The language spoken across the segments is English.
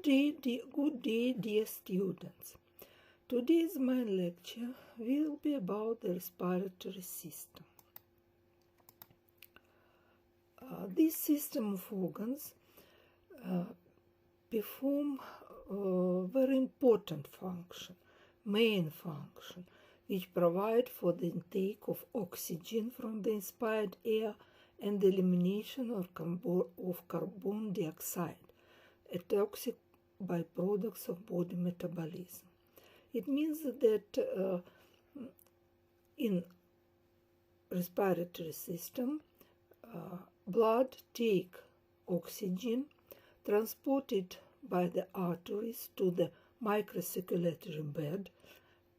Good day, dear students. Today's main lecture will be about the respiratory system. This system of organs perform very important function, main function, which provide for the intake of oxygen from the inspired air and the elimination of carbon dioxide, a toxic byproducts of body metabolism. It means that in respiratory system, blood take oxygen, transport it by the arteries to the microcirculatory bed,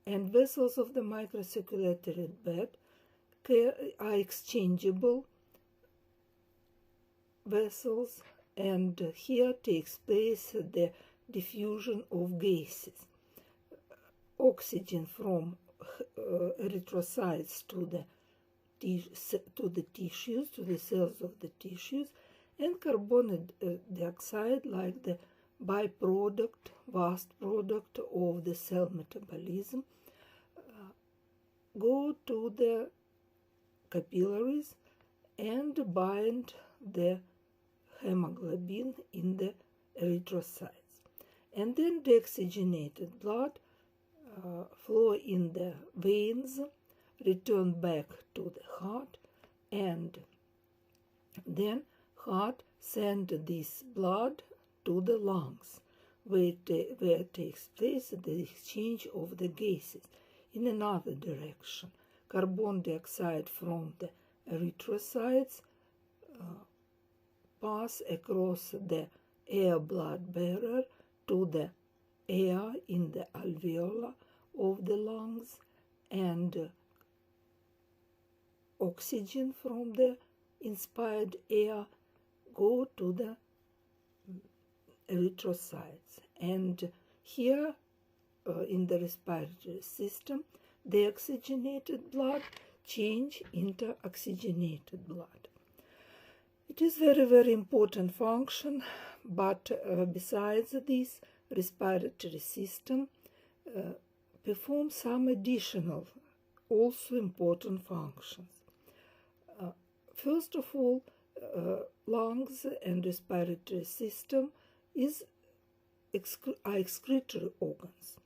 and vessels of the microcirculatory bed are exchangeable vessels, and here takes place the diffusion of gases. Oxygen from erythrocytes to the tissues, to the cells of the tissues, and carbon dioxide, like the byproduct, vast product of the cell metabolism, go to the capillaries and bind the hemoglobin in the erythrocytes. And then deoxygenated blood flow in the veins, return back to the heart, and then heart send this blood to the lungs, where takes place the exchange of the gases in another direction. Carbon dioxide from the erythrocytes pass across the air-blood barrier to the air in the alveoli of the lungs, and oxygen from the inspired air go to the erythrocytes. And here in the respiratory system, the oxygenated blood change into oxygenated blood. It is very important function, but besides this, respiratory system performs some additional, also important functions. First of all, lungs and respiratory system are excretory organs.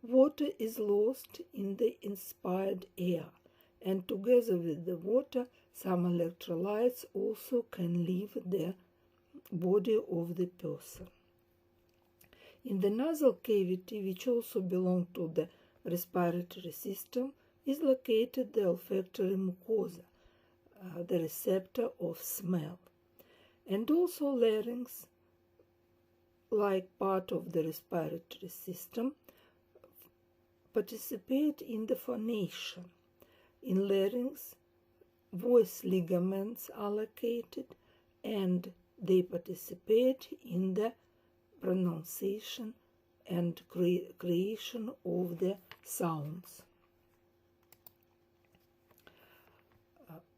Water is lost in the inspired air, and together with the water, some electrolytes also can leave the body of the person. In the nasal cavity, which also belongs to the respiratory system, is located the olfactory mucosa, the receptor of smell. And also larynx, like part of the respiratory system, participate in the phonation. In larynx, voice ligaments are located, and they participate in the pronunciation and creation of the sounds.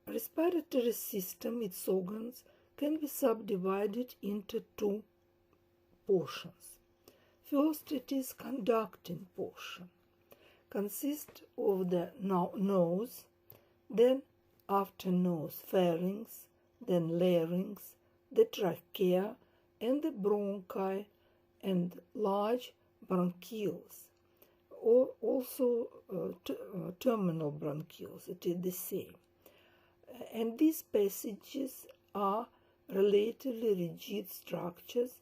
Respiratory system, its organs, can be subdivided into two portions. First, it is conducting portion, consists of the nose, then after nose pharynx, then larynx, the trachea, and the bronchi, and large bronchioles, or also terminal bronchioles. It is the same. And these passages are relatively rigid structures,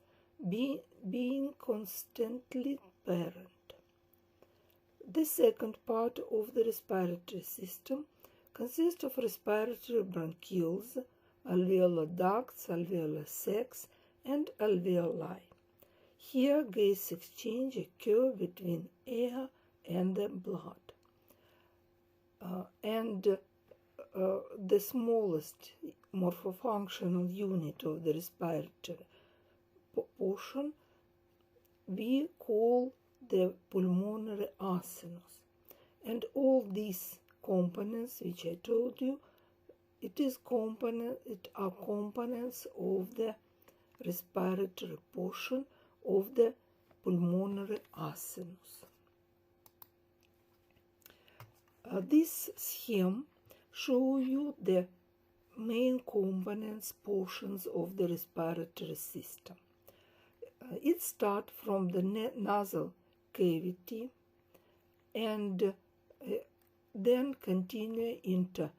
being constantly parent. The second part of the respiratory system consists of respiratory bronchioles, alveolar ducts, alveolar sacs, and alveoli. Here, gas exchange occurs between air and the blood. The smallest morphofunctional unit of the respiratory portion we call the pulmonary arsonus. And all these components which I told you, it are components of the respiratory portion of the pulmonary acinus. This scheme shows you the main components portions of the respiratory system. It starts from the nasal cavity and then continue into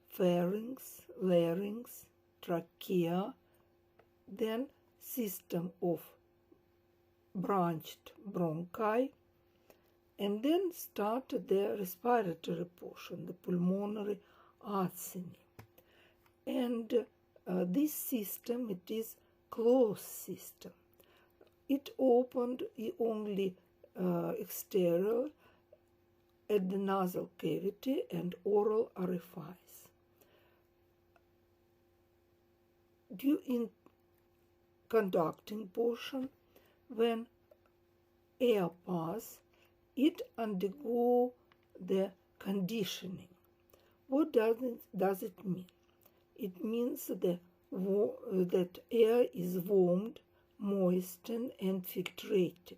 pharynx, larynx, trachea, then system of branched bronchi, and then start the respiratory portion, the pulmonary acinus. And this system, it is closed system. It opened only exterior at the nasal cavity and oral orifice. In conducting portion, when air passes, it undergo the conditioning. What does it mean? It means that air is warmed, moistened, and filtrated.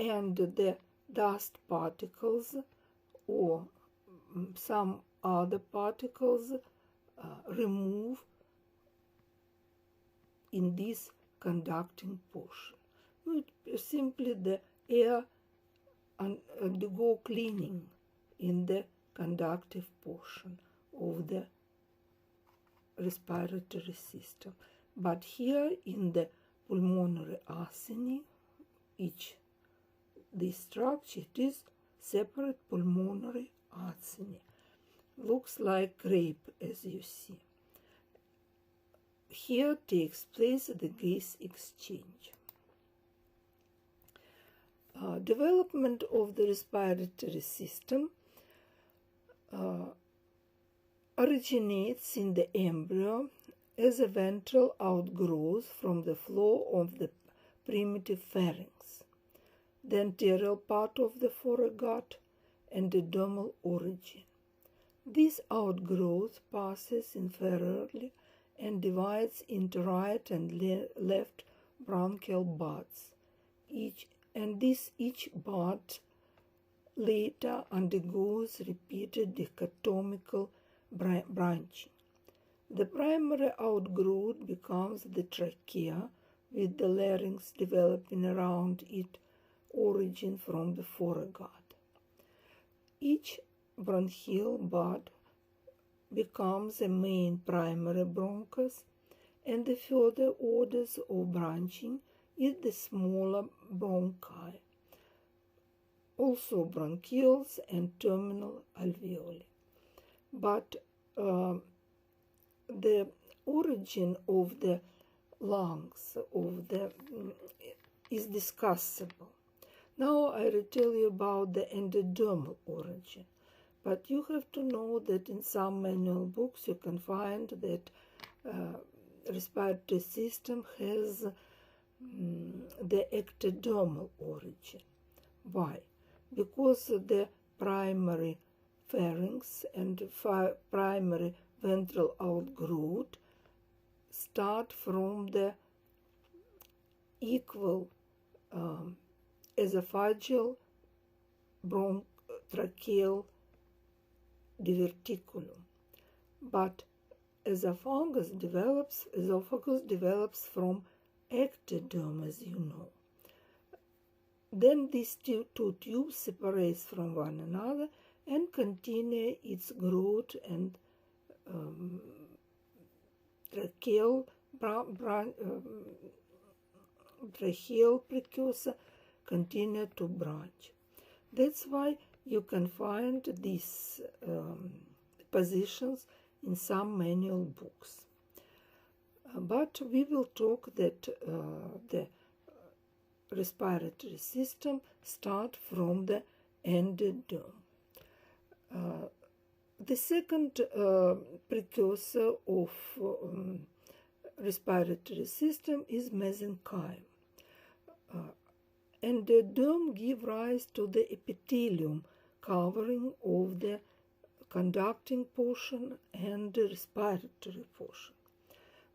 And the dust particles or some other particles remove in this conducting portion. Simply the air undergo cleaning in the conductive portion of the respiratory system. But here in the pulmonary acinus, this structure, it is separate pulmonary acinus. Looks like grape, as you see. Here takes place the gas exchange. Development of the respiratory system originates in the embryo as a ventral outgrowth from the floor of the primitive pharynx, the anterior part of the foregut, and the dermal origin. This outgrowth passes inferiorly and divides into right and left bronchial buds. Each bud later undergoes repeated dichotomical branching. The primary outgrowth becomes the trachea, with the larynx developing around its origin from the foregut. Each bronchial bud becomes a main primary bronchus, and the further orders of branching is the smaller bronchi, also bronchioles and terminal alveoli. But the origin of the lungs is discussable. Now I will tell you about the endodermal origin. But you have to know that in some manual books you can find that respiratory system has the ectodermal origin. Why? Because the primary pharynx and primary ventral outgrowth start from the equal esophageal tracheal diverticulum, but esophagus develops from ectoderm, as you know. Then these two tubes separate from one another and continue its growth, and tracheal precursor continue to branch. That's why you can find these positions in some manual books. But we will talk that the respiratory system starts from the endoderm. The second precursor of respiratory system is mesenchyme. Endoderm gives rise to the epithelium covering of the conducting portion and the respiratory portion.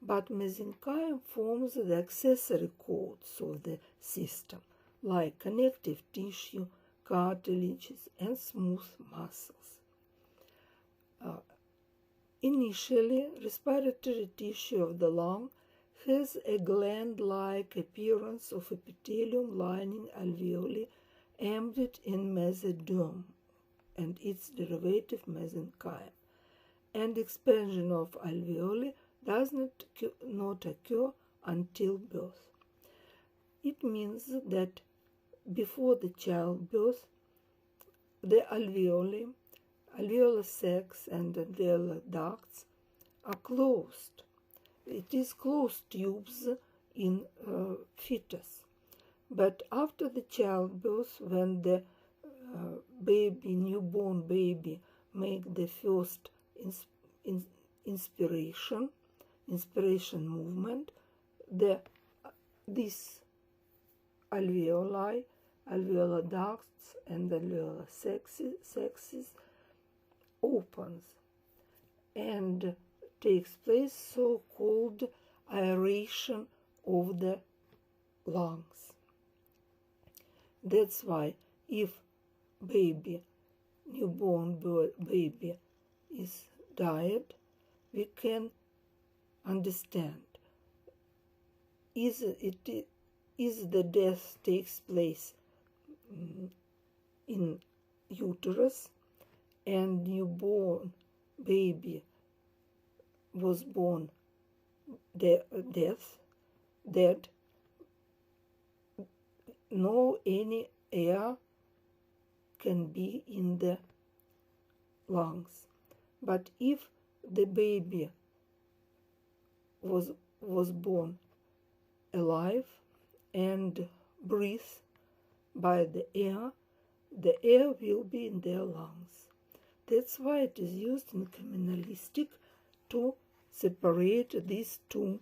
but mesenchyme forms the accessory coats of the system, like connective tissue, cartilages, and smooth muscles. Initially, respiratory tissue of the lung has a gland-like appearance of epithelium lining alveoli embedded in mesoderm and its derivative mesenchyme, and expansion of alveoli does not occur until birth. It means that before the childbirth, the alveoli, alveolar sacs, and alveolar ducts are closed. It is closed tubes in fetus. But after the childbirth, when the newborn baby, make the first inspiration movement, this alveoli, alveolar ducts, and alveolar sacs opens and takes place so-called aeration of the lungs. That's why if newborn baby is died, we can understand is the death takes place in uterus and newborn baby was born dead, no any air can be in the lungs. But if the baby was born alive and breathed by the air will be in their lungs. That's why it is used in criminalistic to separate these two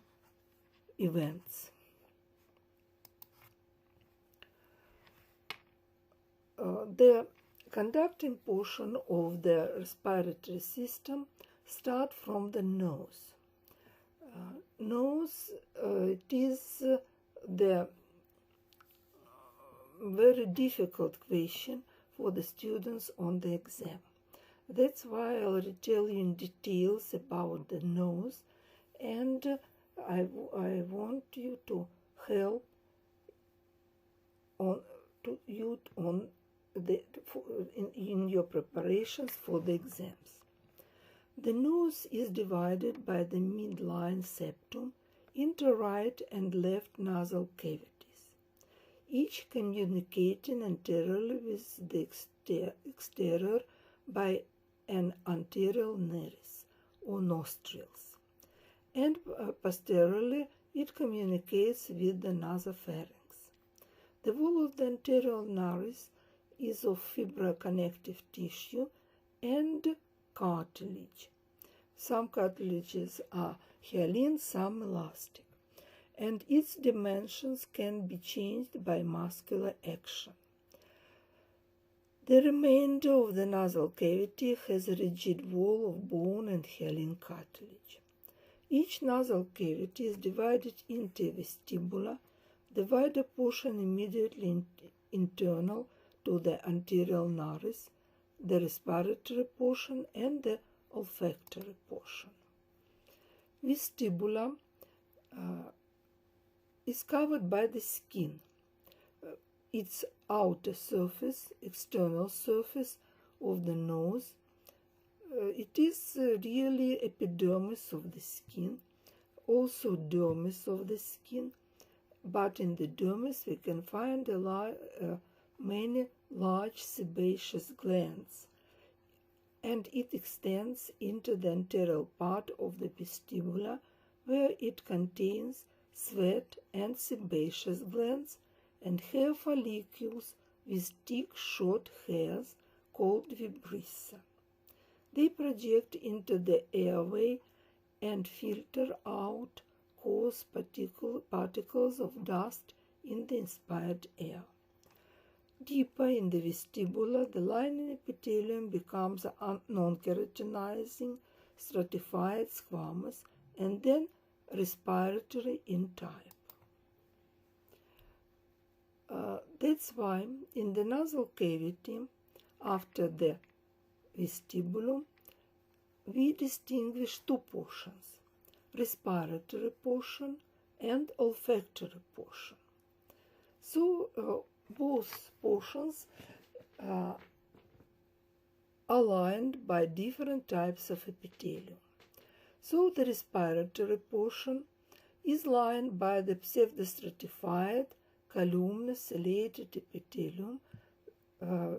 events. The conducting portion of the respiratory system starts from the nose. It is the very difficult question for the students on the exam. That's why I'll tell you in details about the nose, and I want you to help in your preparations for the exams. The nose is divided by the midline septum into right and left nasal cavities, each communicating anteriorly with the exterior by an anterior nares or nostrils, and posteriorly it communicates with the nasopharynx. The wall of the anterior nares is of fibroconnective tissue and cartilage. Some cartilages are hyaline, some elastic, and its dimensions can be changed by muscular action. The remainder of the nasal cavity has a rigid wall of bone and hyaline cartilage. Each nasal cavity is divided into a vestibula, the wider portion immediately internal to the anterior nares, the respiratory portion, and the olfactory portion. Vestibula is covered by the skin. Its outer surface, external surface of the nose, it is really epidermis of the skin, also dermis of the skin, but in the dermis we can find many large sebaceous glands, and it extends into the anterior part of the vestibula, where it contains sweat and sebaceous glands and hair follicles with thick short hairs called vibrissae. They project into the airway and filter out coarse particles of dust in the inspired air. Deeper in the vestibula, the lining epithelium becomes non-keratinizing, stratified squamous, and then respiratory in type. That's why in the nasal cavity, after the vestibulum, we distinguish two portions, respiratory portion and olfactory portion. So both portions are lined by different types of epithelium. So the respiratory portion is lined by the pseudostratified columnar ciliated epithelium,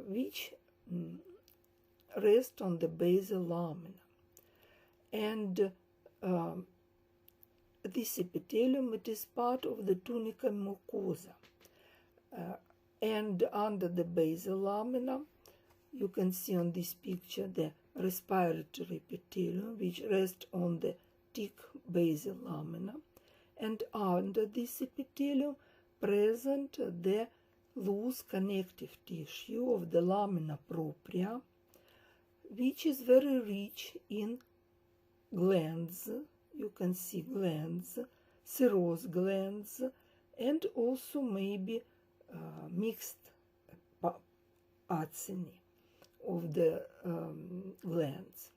which rest on the basal lamina. And this epithelium, it is part of the tunica mucosa. And under the basal lamina, you can see on this picture the respiratory epithelium, which rests on the thick basal lamina. And under this epithelium, present the loose connective tissue of the lamina propria, which is very rich in glands. You can see glands, serous glands, and also maybe mixed acini of the glands.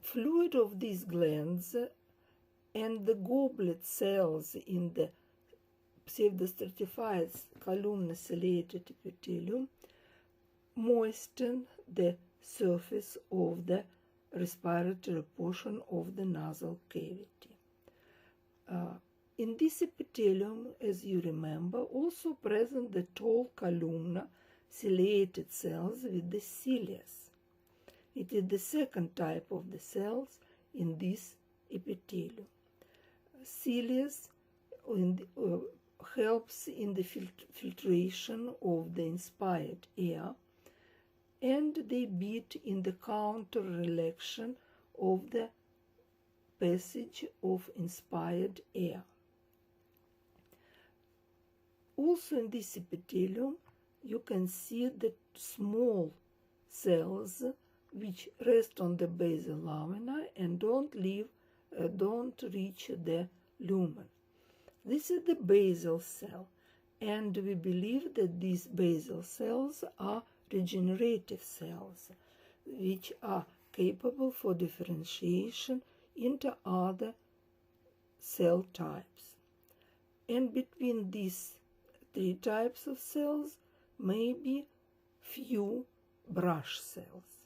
Fluid of these glands and the goblet cells in the pseudostratified columnar ciliated epithelium moisten the surface of the respiratory portion of the nasal cavity. In this epithelium, as you remember, also present the tall columnar ciliated cells with the cilias. It is the second type of the cells in this epithelium. Cilias helps in the filtration of the inspired air, and they beat in the counter-relaxation of the passage of inspired air. Also in this epithelium, you can see the small cells which rest on the basal lamina and don't reach the lumen. This is the basal cell, and we believe that these basal cells are regenerative cells, which are capable for differentiation into other cell types. And between these three types of cells may be few brush cells.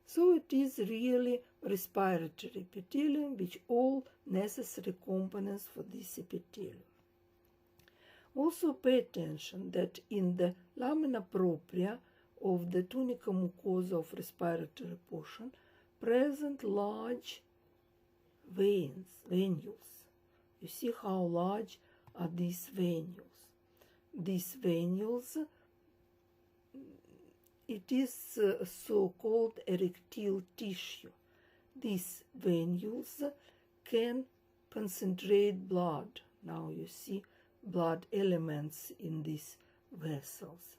So it is really respiratory epithelium, which all necessary components for this epithelium. Also pay attention that in the lamina propria of the tunica mucosa of respiratory portion present large venules. You see how large are these venules. These venules, it is so-called erectile tissue. These venules can concentrate blood. Now you see blood elements in these vessels.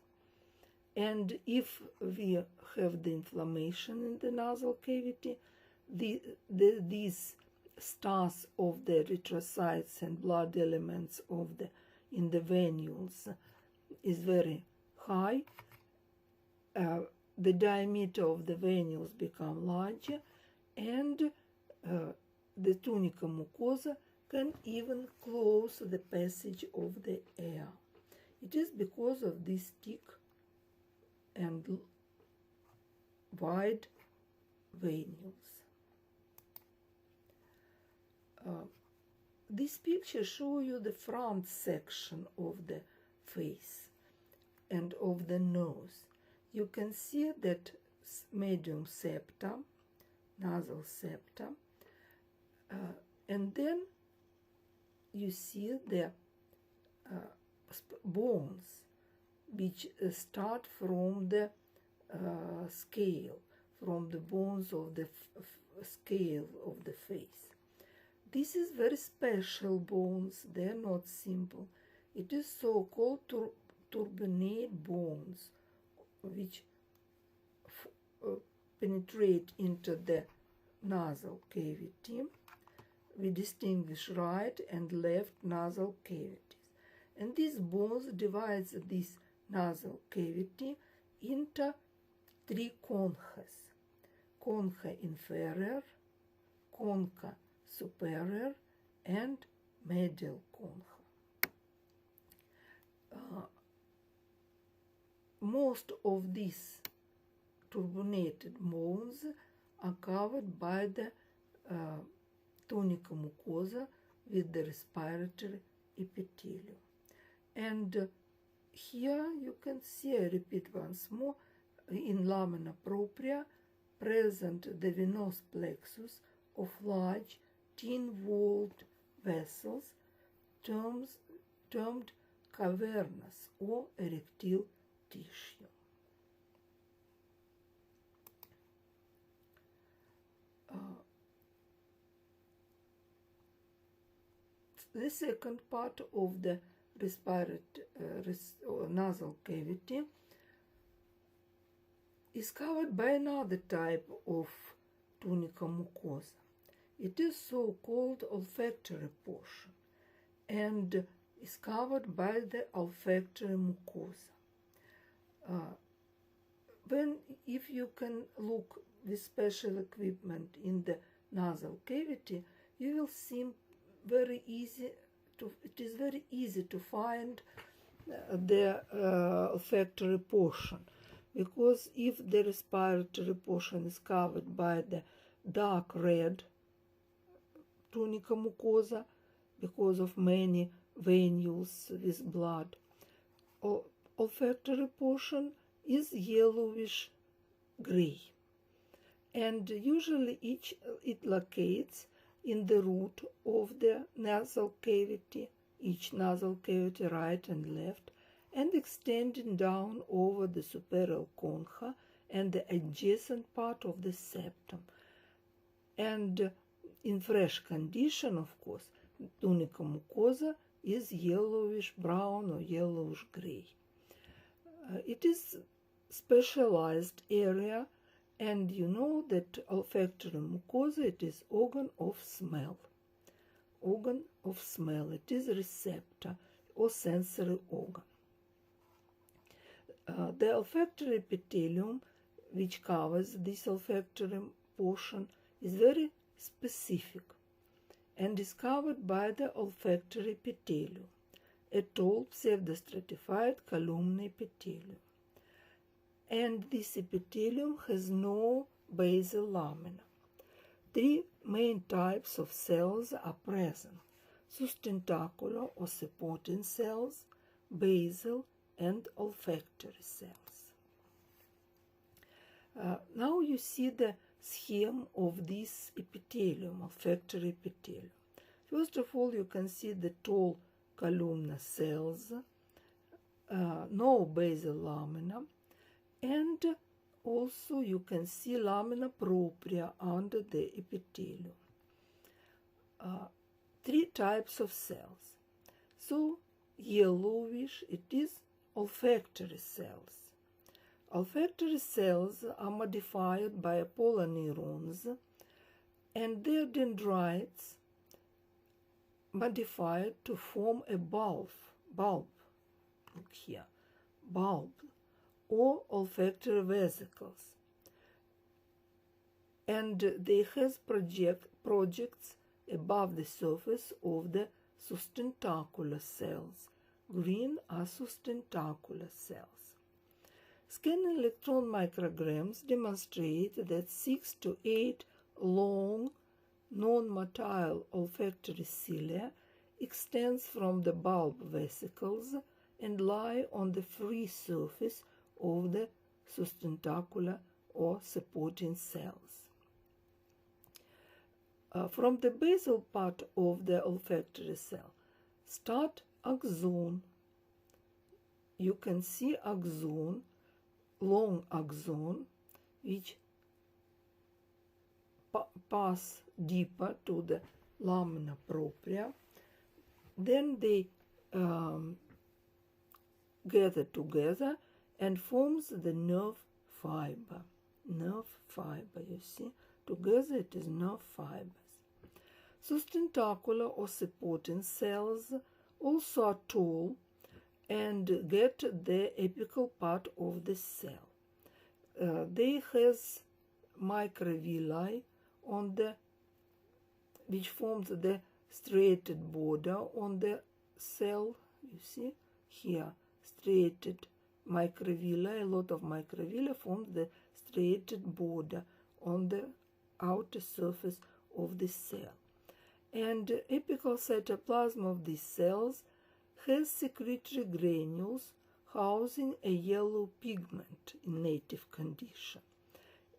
And if we have the inflammation in the nasal cavity, these stars of the erythrocytes and blood elements in the venules is very high. The diameter of the venules become larger, and the tunica mucosa can even close the passage of the air. It is because of this thick and wide venules. This picture shows you the front section of the face and of the nose. You can see that medium septum, nasal septum, and then you see the bones which start from the scale, from the bones of the scale of the face. This is very special bones, they are not simple. It is so-called turbinate bones, which penetrate into the nasal cavity. We distinguish right and left nasal cavities. And these bones divides this nasal cavity into three conchas. Concha inferior, concha superior, and medial concha. Most of these turbinated bones are covered by the tunica mucosa with the respiratory epithelium. And here you can see, I repeat once more, in lamina propria present the venous plexus of large thin-walled vessels termed cavernous or erectile tissue. The second part of the nasal cavity is covered by another type of tunica mucosa. It is so-called olfactory portion and is covered by the olfactory mucosa. If you can look with special equipment in the nasal cavity, you will see it is very easy to find the olfactory portion, because if the respiratory portion is covered by the dark red tunica mucosa because of many venules with blood, olfactory portion is yellowish gray, and usually it locates in the root of the nasal cavity, each nasal cavity right and left, and extending down over the superior concha and the adjacent part of the septum. And in fresh condition, of course, tunica mucosa is yellowish brown or yellowish gray. It is specialized area, and you know that olfactory mucosa, it is organ of smell. Organ of smell, it is receptor or sensory organ. The olfactory epithelium, which covers this olfactory portion, is very specific and is covered by the olfactory epithelium, a tall pseudostratified columnar epithelium. And this epithelium has no basal lamina. Three main types of cells are present: sustentacular or supporting cells, basal, and olfactory cells. Now you see the scheme of this epithelium, olfactory epithelium. First of all, you can see the tall columnar cells, no basal lamina, and also you can see lamina propria under the epithelium. Three types of cells. So yellowish, it is olfactory cells. Olfactory cells are modified by aponeurons, and their dendrites modified to form a bulb, look here, bulb, or olfactory vesicles, and they have projects above the surface of the sustentacular cells. Green are sustentacular cells. Scanning electron micrograms demonstrate that 6 to 8 long non-motile olfactory cilia extends from the bulb vesicles and lie on the free surface of the sustentacular or supporting cells. From the basal part of the olfactory cell, start axon. You can see axon, long axon, which pass deeper to the lamina propria. Then they gather together and forms the nerve fiber. Nerve fiber, you see, together it is nerve fibers. Sustentacular or supporting cells also are tall and get the apical part of the cell. They has microvilli on the which forms the striated border on the cell. You see here, striated microvilli, a lot of microvilli forms the striated border on the outer surface of the cell. And apical cytoplasm of these cells has secretory granules housing a yellow pigment in native condition,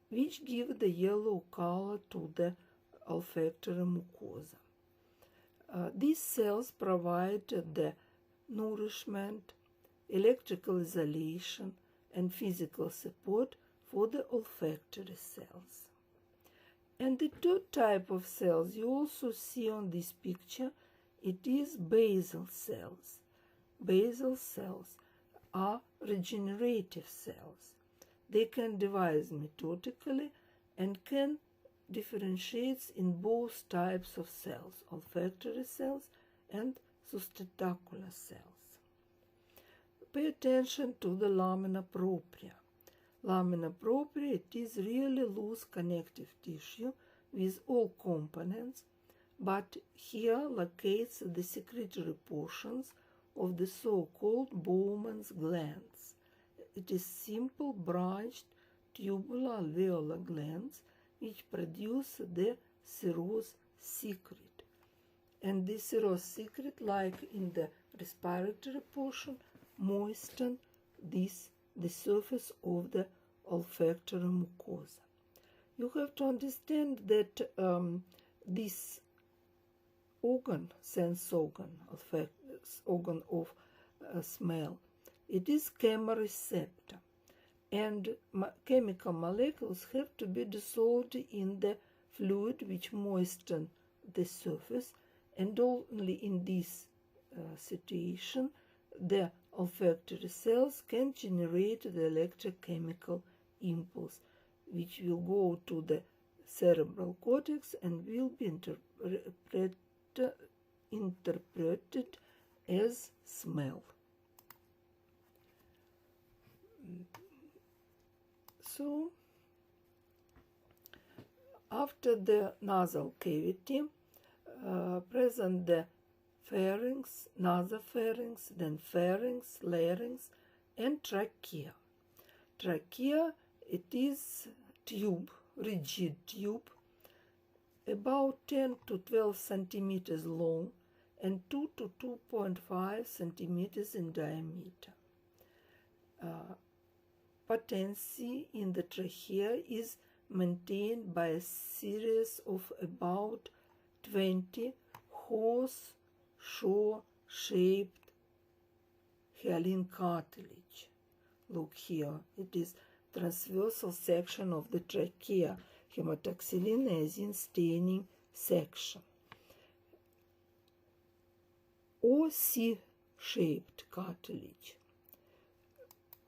which give the yellow color to the olfactory mucosa. These cells provide the nourishment, electrical isolation, and physical support for the olfactory cells. And the third type of cells you also see on this picture, it is basal cells. Basal cells are regenerative cells. They can divide methodically and can differentiate in both types of cells, olfactory cells and sustentacular cells. Pay attention to the lamina propria. Lamina propria, it is really loose connective tissue with all components, but here locates the secretory portions of the so-called Bowman's glands. It is simple branched tubular alveolar glands which produce the serous secret. And this serous secret, like in the respiratory portion, moisten the surface of the olfactory mucosa. You have to understand that this organ, sense organ, organ of smell, it is chemoreceptor, and chemical molecules have to be dissolved in the fluid which moisten the surface, and only in this situation the olfactory cells can generate the electrochemical impulse, which will go to the cerebral cortex and will be interpreted as smell. So, after the nasal cavity, present the pharynx, nasopharynx, then pharynx, larynx, and trachea. Trachea, it is tube, rigid tube, about 10 to 12 centimeters long and 2 to 2.5 centimeters in diameter. Patency in the trachea is maintained by a series of about 20 horseshoe-shaped hyaline cartilage. Look here, it is transversal section of the trachea, hematoxylin azine staining section. Or C-shaped cartilage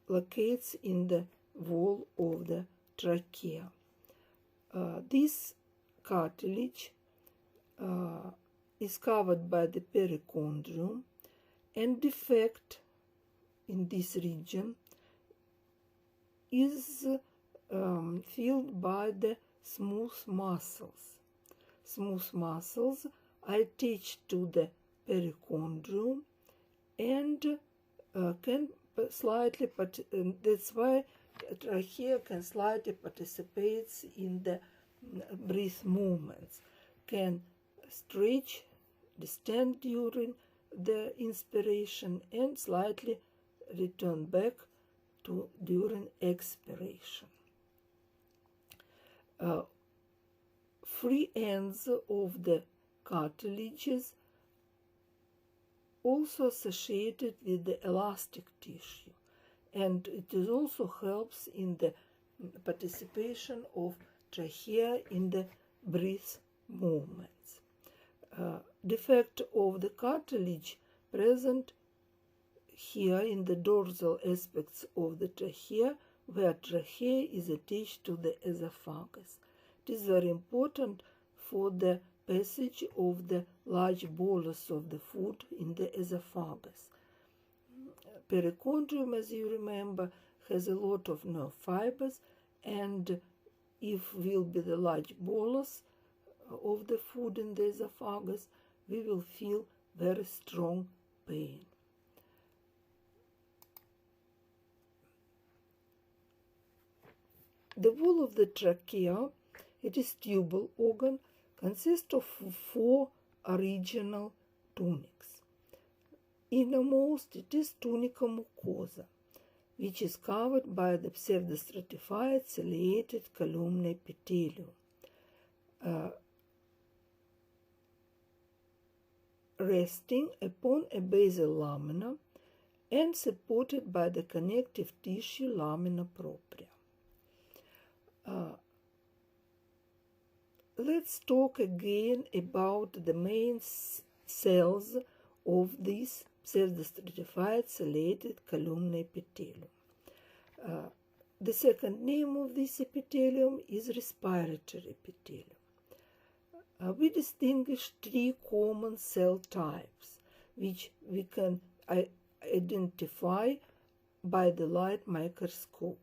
locates in the wall of the trachea. This cartilage is covered by the perichondrium, and defect in this region is filled by the smooth muscles. Smooth muscles are attached to the perichondrium and can slightly, that's why trachea can slightly participate in the breath movements, can stretch, distend during the inspiration and slightly return back to during expiration. Free ends of the cartilages also associated with the elastic tissue, and it is also helps in the participation of trachea in the breath movements. Defect of the cartilage present here in the dorsal aspects of the trachea, where trachea is attached to the esophagus. It is very important for the passage of the large bolus of the food in the esophagus. Perichondrium, as you remember, has a lot of nerve fibers, and if will be the large bolus of the food in the esophagus, we will feel very strong pain. The wall of the trachea, it is tubal organ, consists of 4 original tunics. Innermost, it is tunica mucosa, which is covered by the pseudostratified ciliated columnar epithelium, resting upon a basal lamina and supported by the connective tissue lamina propria. Let's talk again about the main cells of this pseudostratified ciliated columnar epithelium. The second name of this epithelium is respiratory epithelium. We distinguish 3 common cell types, which we can identify by the light microscope.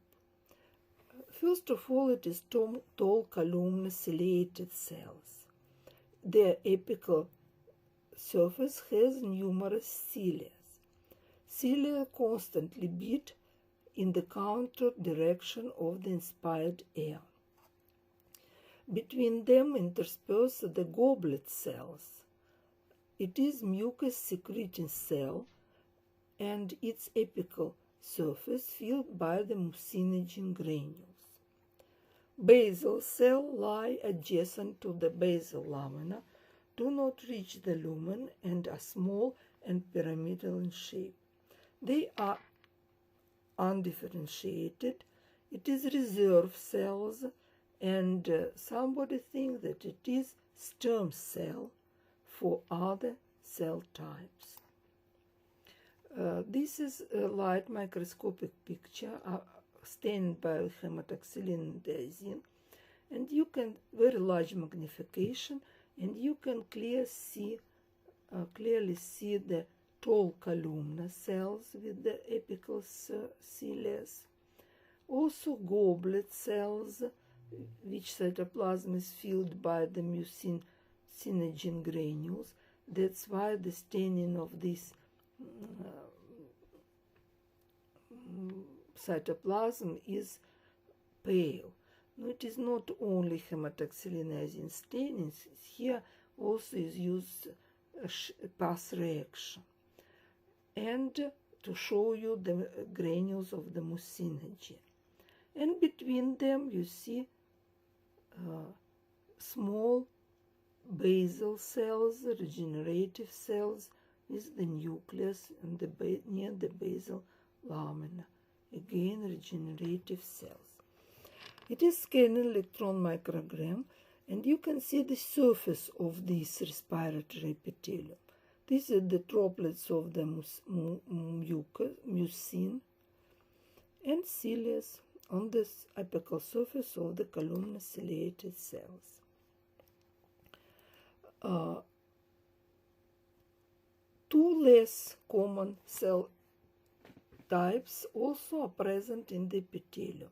First of all, it is tall columnar ciliated cells. Their apical surface has numerous cilia. Cilia constantly beat in the counter direction of the inspired air. Between them intersperse the goblet cells. It is mucus secreting cell and its apical surface filled by the mucinogen granules. Basal cells lie adjacent to the basal lamina, do not reach the lumen, and are small and pyramidal in shape. They are undifferentiated. It is reserve cells, and somebody thinks that it is stem cell for other cell types. This is a light microscopic picture stained by hematoxylin and diazine, and you can very large magnification, and you can clearly see the tall columnar cells with the apical cilia. Also goblet cells, which cytoplasm is filled by the mucinogen granules. That's why the staining of this cytoplasm is pale. No, it is not only hematoxylinizing staining. Here also is used a pass reaction, and to show you the granules of the mucinogen. And between them you see small basal cells, regenerative cells, with the nucleus and near the basal lamina. Again, regenerative cells. It is scanned electron microgram, and you can see the surface of this respiratory epithelium. These are the droplets of the mucin and cilia on the apical surface of the columnar ciliated cells. Two less common cell types also are present in the epithelium,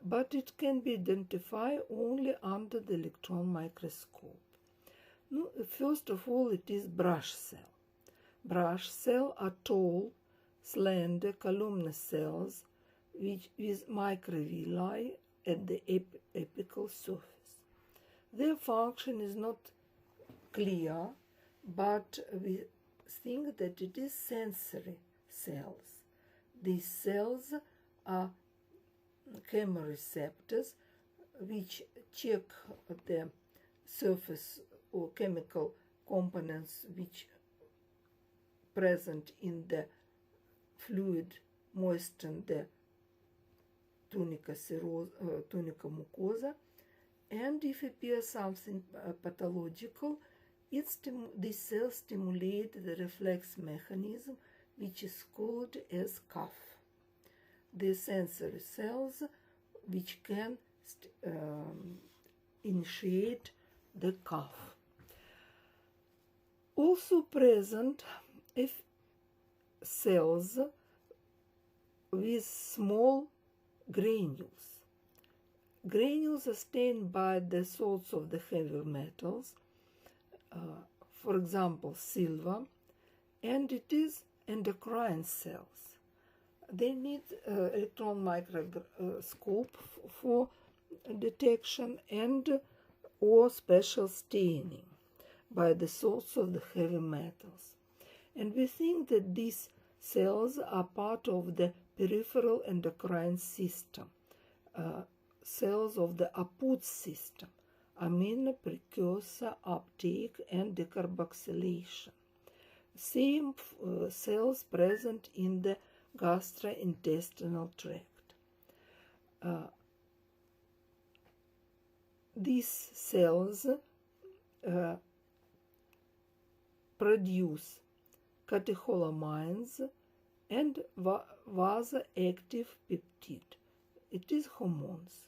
but it can be identified only under the electron microscope. No, first of all, it is brush cell. Brush cell are tall, slender columnar cells with microvilli at the apical surface. Their function is not clear, but we think that it is sensory cells. These cells are chemoreceptors which check the surface or chemical components which present in the fluid moisten the tunica mucosa, and if appears something pathological, these cells stimulate the reflex mechanism which is called as cough. The sensory cells which can initiate the cough. Also present if cells with small granules. Granules are stained by the salts of the heavy metals, for example, silver, and it is endocrine cells. They need electron microscope for detection and or special staining by the salts of the heavy metals. And we think that these cells are part of the peripheral endocrine system, cells of the Aput system, amino precursor uptake and decarboxylation. Same cells present in the gastrointestinal tract. These cells produce catecholamines and vasoactive peptide. It is hormones.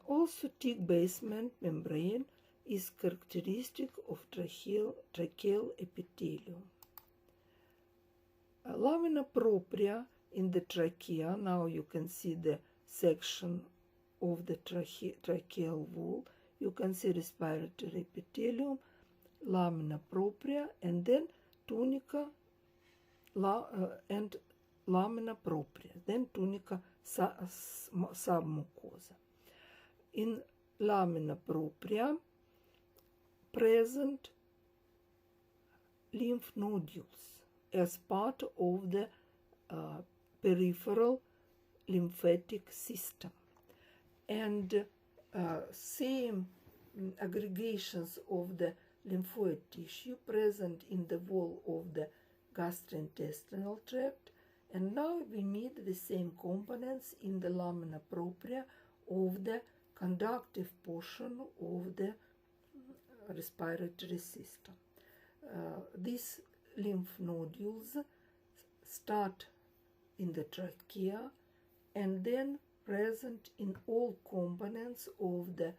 Also, thick basement membrane is characteristic of tracheal epithelium. Lamina propria in the trachea. Now you can see the section of the tracheal wall. You can see respiratory epithelium, lamina propria, and then tunica and lamina propria, then tunica submucosa. In lamina propria, present lymph nodules as part of the peripheral lymphatic system, and same aggregations of the lymphoid tissue present in the wall of the gastrointestinal tract. And now we meet the same components in the lamina propria of the conductive portion of the respiratory system. These lymph nodules start in the trachea and then present in all components of the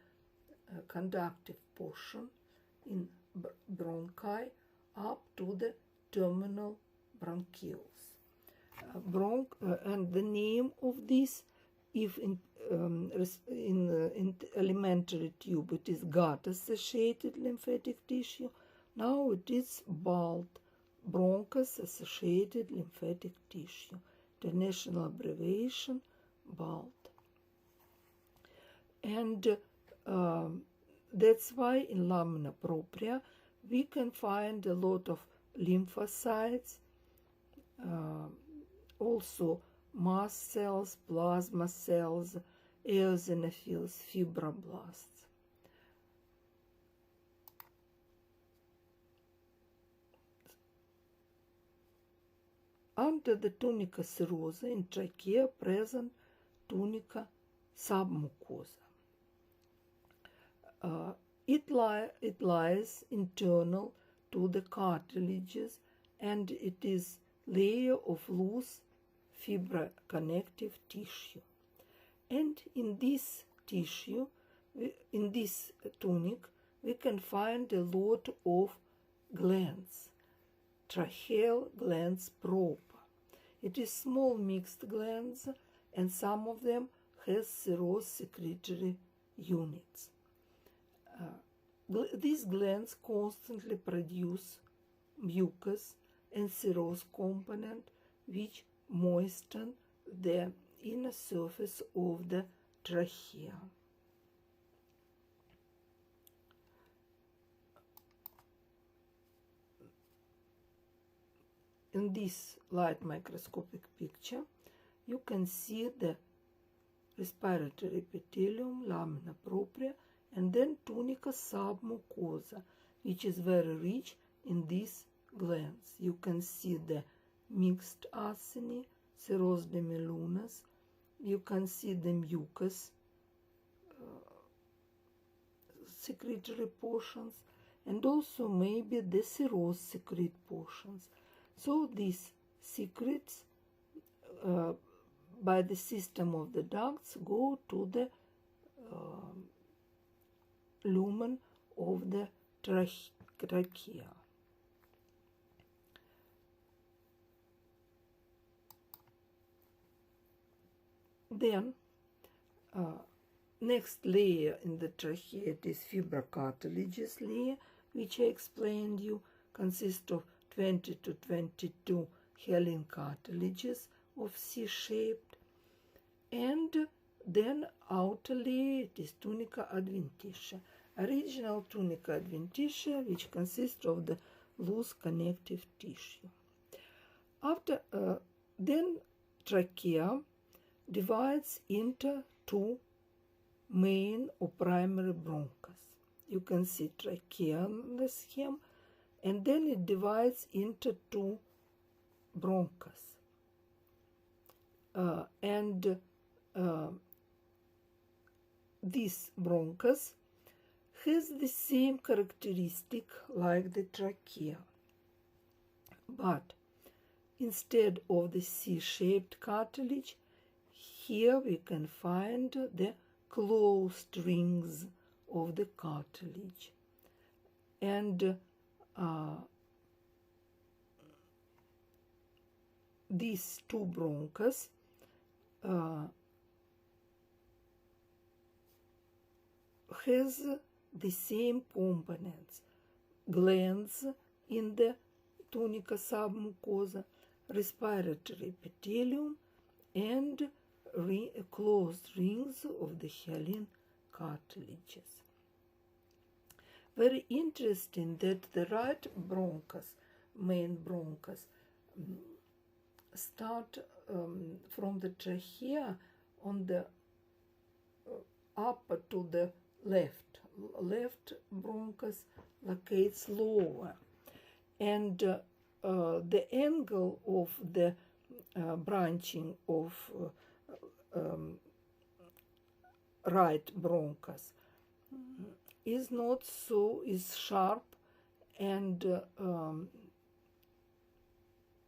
conductive portion in bronchi up to the terminal bronchioles. And the name of this, if in alimentary tube it is gut-associated lymphatic tissue, now it is BALT, bronchus-associated lymphatic tissue. International abbreviation BALT. And that's why in lamina propria we can find a lot of lymphocytes, also mast cells, plasma cells, eosinophils, fibroblasts. Under the tunica serosa in trachea present tunica submucosa. It lies internal to the cartilages, and it is layer of loose fibroconnective tissue. And in this tissue, in this tunic, we can find a lot of glands, tracheal glands proper. It is small mixed glands, and some of them has serous secretory units. These glands constantly produce mucus and serous component which moisten the inner surface of the trachea. In this light microscopic picture, you can see the respiratory epithelium, lamina propria, and then tunica submucosa, which is very rich in these glands. You can see the mixed acini, serous demilunas. You can see the mucus secretory portions, and also maybe the serous secrete portions. So these secretes by the system of the ducts go to the lumen of the trachea. Then, next layer in the trachea is fibrocartilageous layer, which I explained you, consists of 20 to 22 hyaline cartilages of C-shaped, and then outer layer it is tunica adventitia, original tunica adventitia, which consists of the loose connective tissue. After then trachea divides into two main or primary bronchus. You can see trachea on the scheme, and then it divides into two bronchus. This bronchus has the same characteristic like the trachea, but instead of the C-shaped cartilage, here we can find the closed rings of the cartilage, and these two bronchus has the same components: glands in the tunica submucosa, respiratory epithelium, and closed rings of the hyaline cartilages. Very interesting that the right bronchus, main bronchus, start from the trachea on the upper to the left. Left bronchus locates lower, and the angle of the branching of right bronchus is not so sharp, and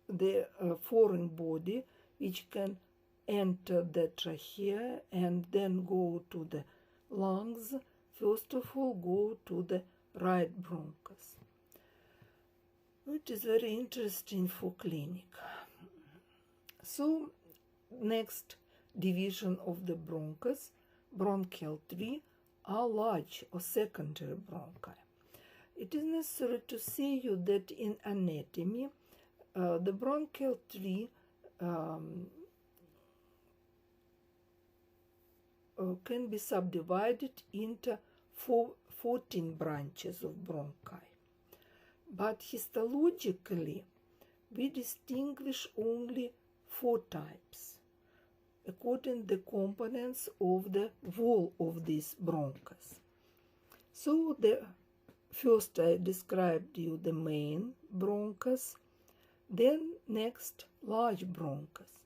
the foreign body which can enter the trachea and then go to the lungs, first of all go to the right bronchus. It is very interesting for clinic. So next division of the bronchus, bronchial tree, are large or secondary bronchi. It is necessary to say you that in anatomy the bronchial tree can be subdivided into 14 branches of bronchi. But histologically, we distinguish only 4 types, according to the components of the wall of this bronchus. So the first I described you the main bronchus, then next large bronchus.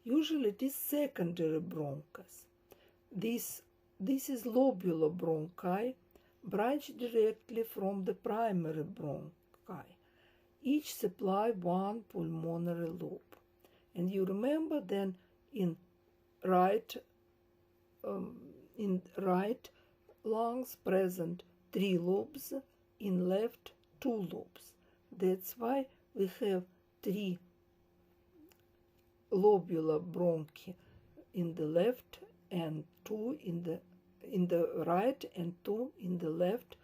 Usually it is secondary bronchus. This is lobular bronchi, branch directly from the primary bronchi. Each supply one pulmonary lobe. And you remember then in right lungs present 3 lobes, in left 2 lobes. That's why we have 3 lobular bronchi in the left and 2 in the right and 2 in the left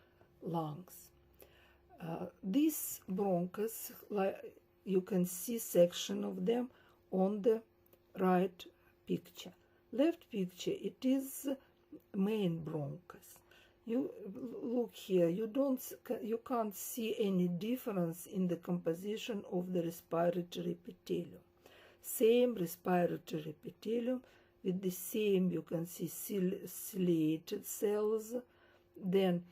lungs. These bronchus, you can see section of them on the right picture. Left picture, it is main bronchus. You look here, you can't see any difference in the composition of the respiratory epithelium. Same respiratory epithelium with the same, you can see ciliated cells, then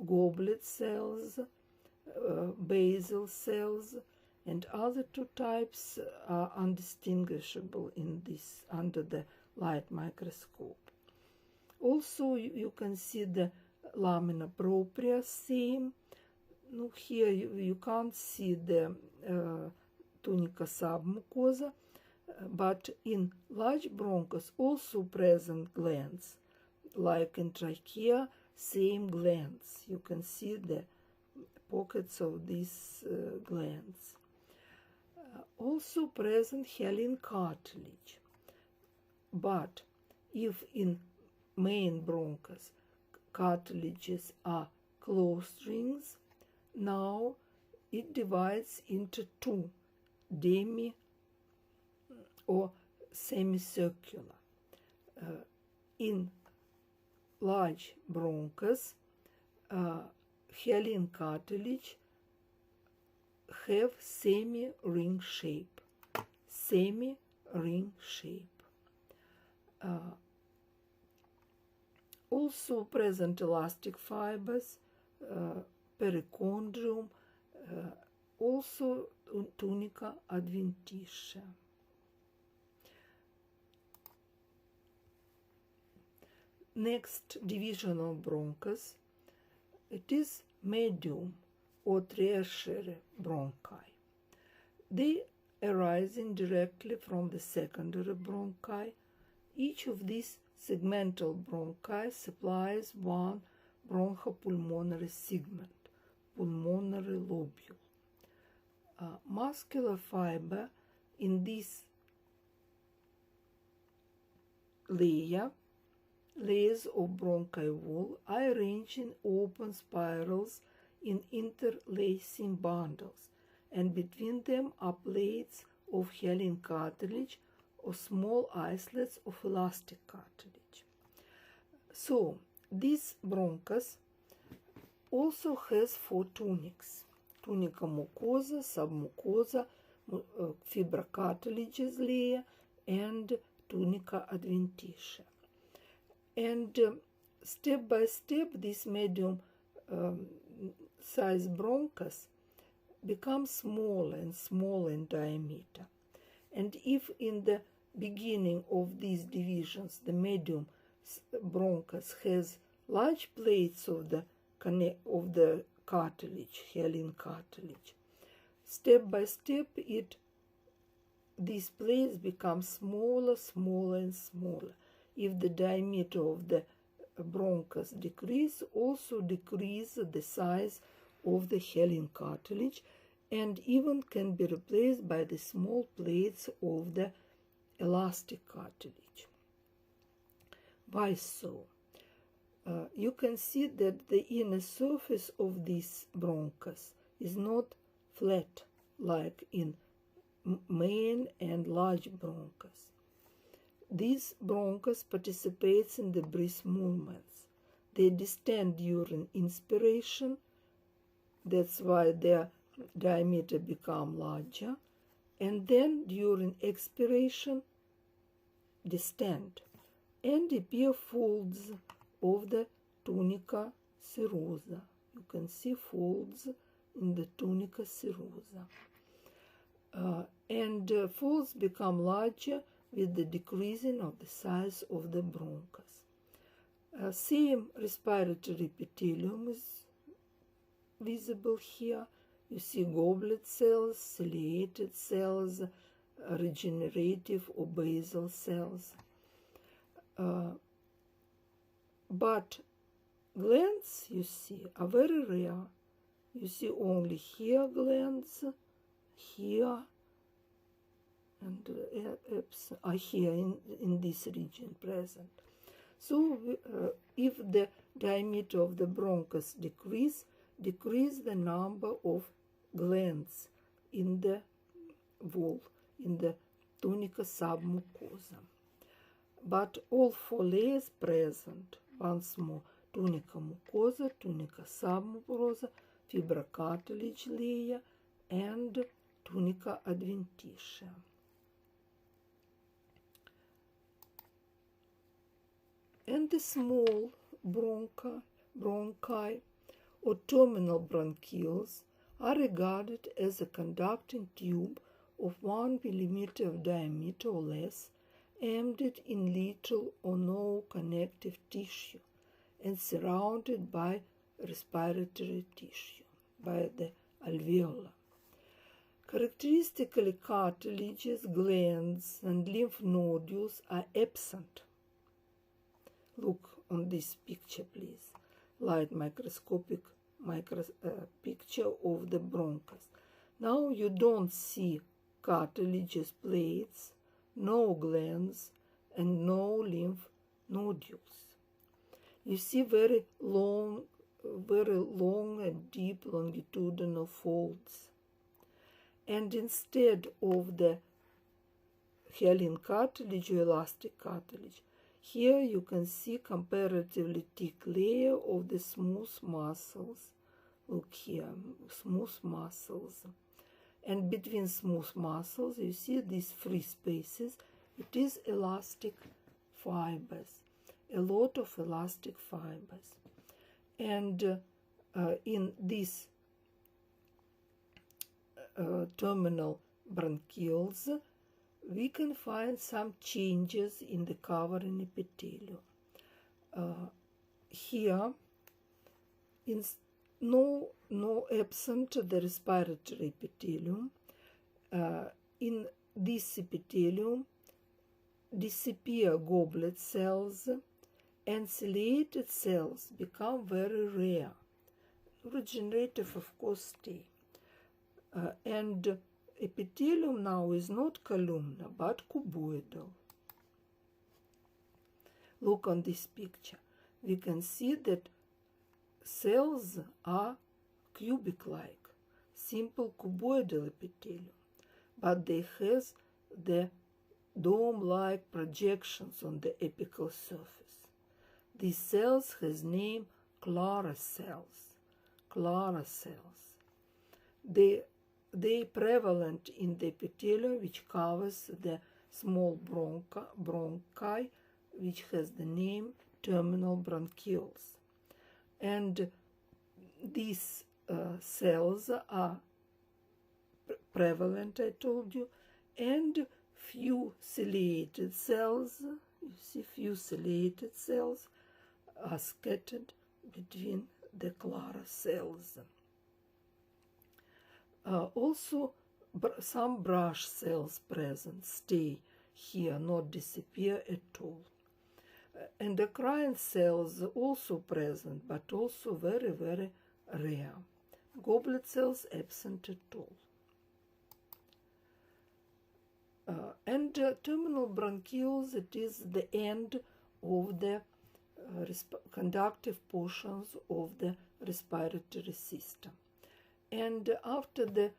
goblet cells, basal cells, and other 2 types are undistinguishable in this under the light microscope. Also, you can see the lamina propria same. No, here you can't see the tunica submucosa, but in large bronchus also present glands, like in trachea, same glands. You can see the pockets of these glands. Also present hyaline cartilage. But if in main bronchus cartilages are closed rings, now it divides into two, demi or semicircular. In large bronchus, hyaline cartilage have semi-ring shape. Semi-ring shape. Also present elastic fibers, perichondrium, also tunica adventitia. Next division of bronchus, it is medium or tertiary bronchi. They arising directly from the secondary bronchi. Each of these segmental bronchi supplies one bronchopulmonary segment, pulmonary lobule. Muscular fiber in this layers of bronchi wall are arranged in open spirals in interlacing bundles, and between them are plates of hyaline cartilage or small islets of elastic cartilage. So, this bronchus also has four tunics: tunica mucosa, submucosa, fibrocartilages layer, and tunica adventitia. And step by step, this medium size bronchus becomes smaller and smaller in diameter. And if in the beginning of these divisions the medium bronchus has large plates of the cartilage, hyaline cartilage, step by step these plates become smaller, smaller, and smaller. If the diameter of the bronchus decrease, also decrease the size of the hyaline cartilage, and even can be replaced by the small plates of the elastic cartilage. Why so? You can see that the inner surface of this bronchus is not flat like in main and large bronchus. This bronchus participates in the breath movements. They distend during inspiration, that's why their diameter become larger, and then during expiration distend and appear folds of the tunica serosa. You can see folds in the tunica serosa. And folds become larger with the decreasing of the size of the bronchus. Same respiratory epithelium is visible here. You see goblet cells, ciliated cells, regenerative or basal cells. But glands, you see, are very rare. You see only here glands, here, and are here in this region present. So if the diameter of the bronchus decrease the number of glands in the wall, in the tunica submucosa. But all four layers present, once more, tunica mucosa, tunica submucosa, fibrocartilage layer, and tunica adventitia. And the small bronchi or terminal bronchioles are regarded as a conducting tube of 1 millimeter of diameter or less, embedded in little or no connective tissue and surrounded by respiratory tissue, by the alveoli. Characteristically, cartilages, glands, and lymph nodules are absent. Look on this picture, please. light microscopic picture of the bronchus. Now you don't see cartilaginous plates, no glands, and no lymph nodules. You see very long and deep longitudinal folds. And instead of the hyaline cartilage or elastic cartilage, here you can see comparatively thick layer of the smooth muscles. Look here, smooth muscles. And between smooth muscles, you see these free spaces. It is elastic fibers, a lot of elastic fibers. And in these terminal bronchioles, we can find some changes in the covering epithelium. Here, no absent the respiratory epithelium. In this epithelium disappear goblet cells, and ciliated cells become very rare. Regenerative, of course, stay. And epithelium now is not columnar but cuboidal. Look on this picture. We can see that cells are cubic-like, simple cuboidal epithelium, but they have the dome-like projections on the apical surface. These cells has name Clara cells. Clara cells. They prevalent in the epithelium which covers the small bronchi, which has the name terminal bronchioles. And these cells are prevalent, I told you, and few ciliated cells, you see few ciliated cells are scattered between the Clara cells. Also, some brush cells present stay here, not disappear at all. Endocrine cells also present, but also very, very rare. Goblet cells absent at all. And terminal bronchioles, it is the end of the conductive portions of the respiratory system. And after the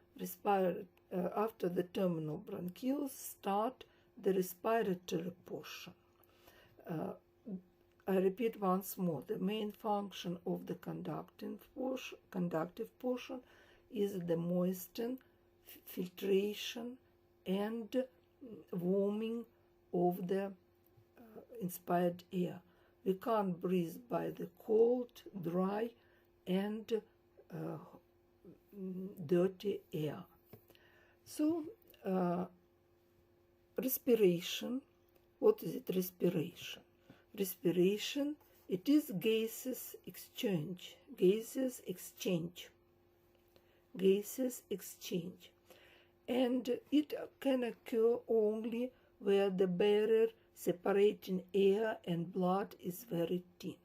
terminal bronchioles start the respiratory portion. I repeat once more, the main function of the conductive portion is the moisten, filtration, and warming of the inspired air. We can't breathe by the cold, dry, and dirty air. So, respiration. What is it, respiration? Respiration, it is gaseous exchange. Gaseous exchange. Gaseous exchange. And it can occur only where the barrier separating air and blood is very thin.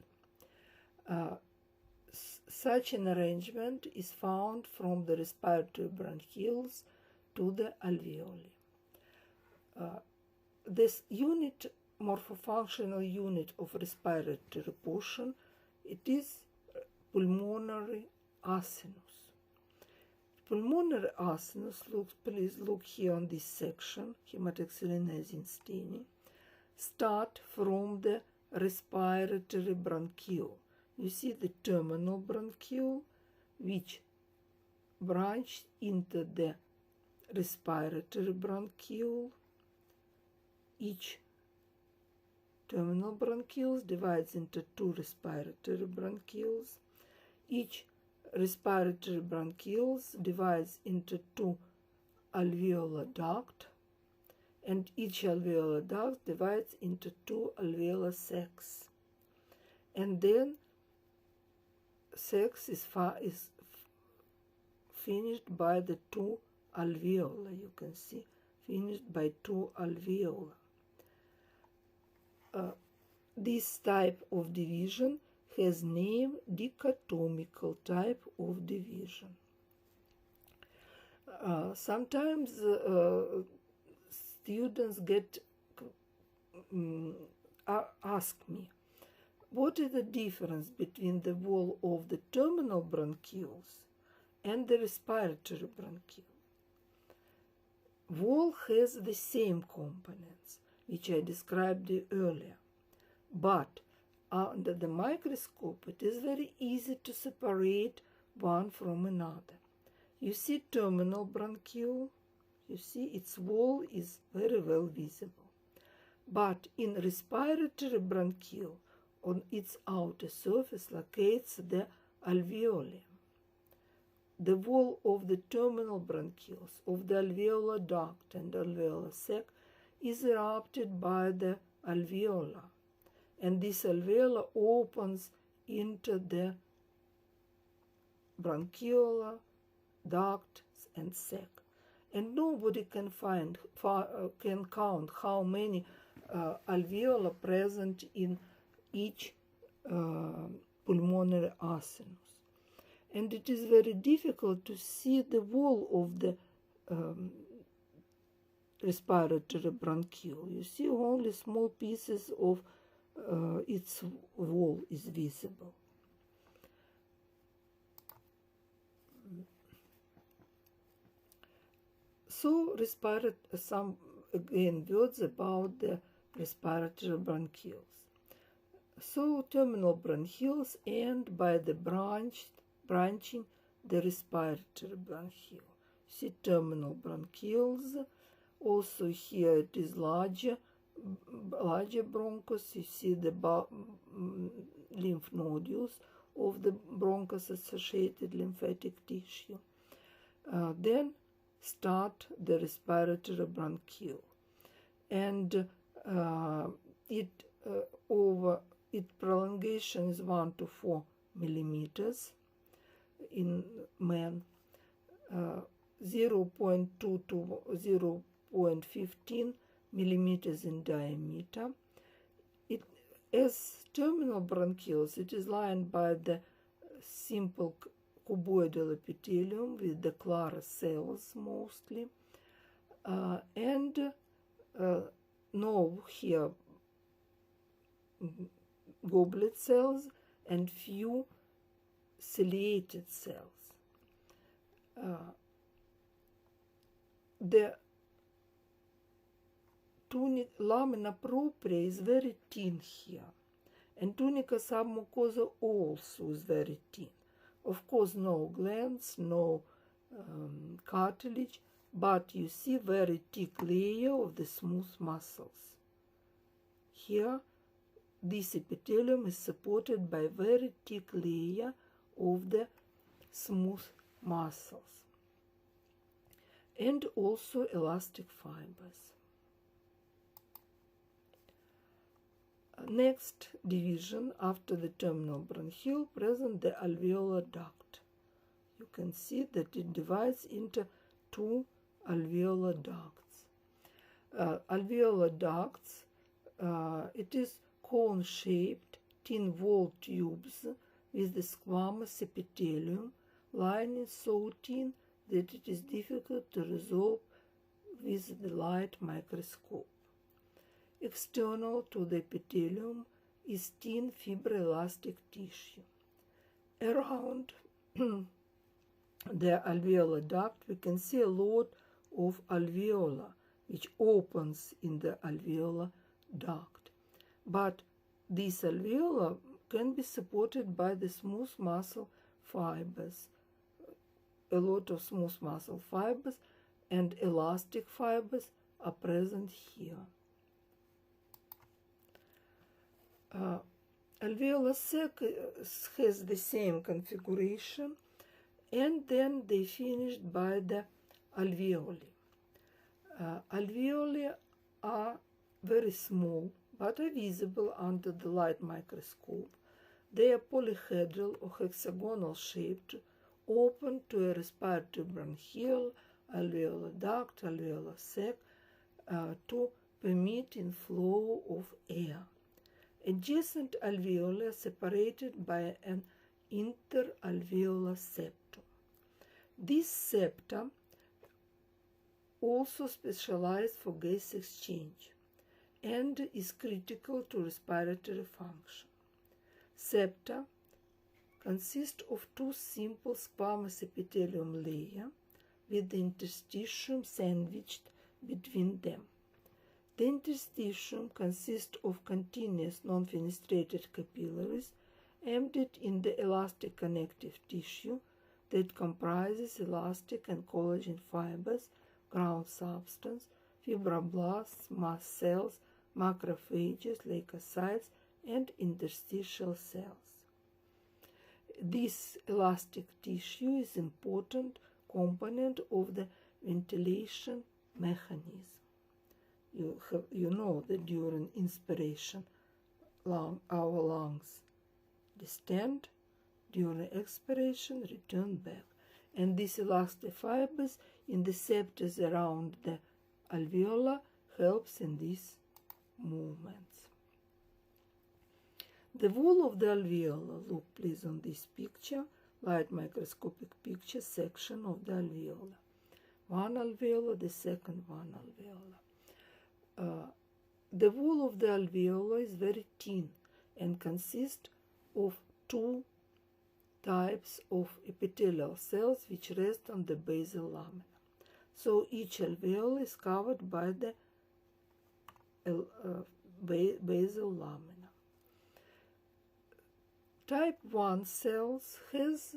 Such an arrangement is found from the respiratory bronchioles to the alveoli. This unit, morphofunctional unit of respiratory portion, it is pulmonary acinus. Pulmonary acinus, please look here on this section, hematoxylinazine staining, start from the respiratory bronchiole. You see the terminal bronchiole, which branch into the respiratory bronchiole. Each terminal bronchioles divides into two respiratory bronchioles. Each respiratory bronchioles divides into two alveolar ducts, and each alveolar duct divides into two alveolar sacs. And then sacs is finished by the two alveoli. You can see finished by two alveoli. This type of division has named dichotomical type of division. Sometimes students ask me, what is the difference between the wall of the terminal bronchioles and the respiratory bronchiole? Wall has the same components, which I described earlier, but under the microscope it is very easy to separate one from another. You see terminal bronchiole, you see its wall is very well visible. But in respiratory bronchiole, on its outer surface locates the alveoli. The wall of the terminal bronchioles of the alveolar duct and alveolar sac is erupted by the alveola, and this alveola opens into the bronchiolar duct and sac. And nobody can count how many alveoli present in each pulmonary acinus. And it is very difficult to see the wall of the respiratory bronchiole. You see only small pieces of its wall is visible. So, some again words about the respiratory bronchioles. So, terminal bronchioles end by the branching the respiratory bronchiole. See terminal bronchioles. Also here it is larger bronchus. You see the lymph nodules of the bronchus-associated lymphatic tissue. Then start the respiratory bronchiole, and its prolongation is 1 to 4 millimeters in men, 0.2 to 0.15 millimeters in diameter. As terminal bronchioles, it is lined by the simple cuboidal epithelium with the Clara cells mostly, and no here goblet cells and few ciliated cells. The lamina propria is very thin here, and tunica submucosa also is very thin. Of course, no glands, no cartilage, but you see very thick layer of the smooth muscles. Here, this epithelium is supported by very thick layer of the smooth muscles and also elastic fibers. Next division after the terminal bronchiole present the alveolar duct. You can see that it divides into two alveolar ducts. Alveolar ducts, it is cone-shaped, thin-walled tubes with the squamous epithelium, lining so thin that it is difficult to resolve with the light microscope. External to the epithelium is thin fibroelastic tissue. Around the alveolar duct we can see a lot of alveola which opens in the alveolar duct. But these alveola can be supported by the smooth muscle fibers. A lot of smooth muscle fibers and elastic fibers are present here. Alveolar sac has the same configuration, and then they finished by the alveoli. Alveoli are very small but are visible under the light microscope. They are polyhedral or hexagonal shaped, open to a respiratory bronchiole, alveolar duct, alveolar sac to permit inflow of air. Adjacent alveoli are separated by an interalveolar septum. This septum also specialized for gas exchange and is critical to respiratory function. Septa consist of two simple squamous epithelium layers with the interstitium sandwiched between them. The interstitium consists of continuous non-fenestrated capillaries embedded in the elastic connective tissue that comprises elastic and collagen fibers, ground substance, fibroblasts, mast cells, macrophages, leukocytes, and interstitial cells. This elastic tissue is an important component of the ventilation mechanism. You know that during inspiration our lungs distend, during expiration return back, and these elastic fibers in the septa around the alveolar helps in these movements. The wall of the alveolar, look please on this picture, light microscopic picture section of the alveolar. One alveolar, the second one alveolar. The wall of the alveolar is very thin and consists of two types of epithelial cells which rest on the basal lamina. So each alveolar is covered by the basal lamina. Type 1 cells has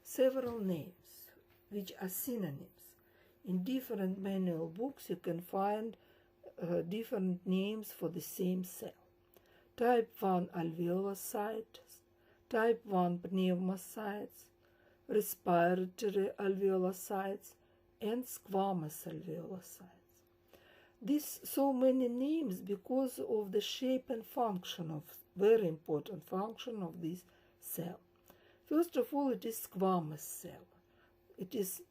several names which are synonyms. In different manual books you can find different names for the same cell. Type 1 alveolocytes, type 1 pneumocytes, respiratory alveolocytes, and squamous alveolocytes. These so many names because of the shape and function of very important function of this cell. First of all, it is squamous cell. It is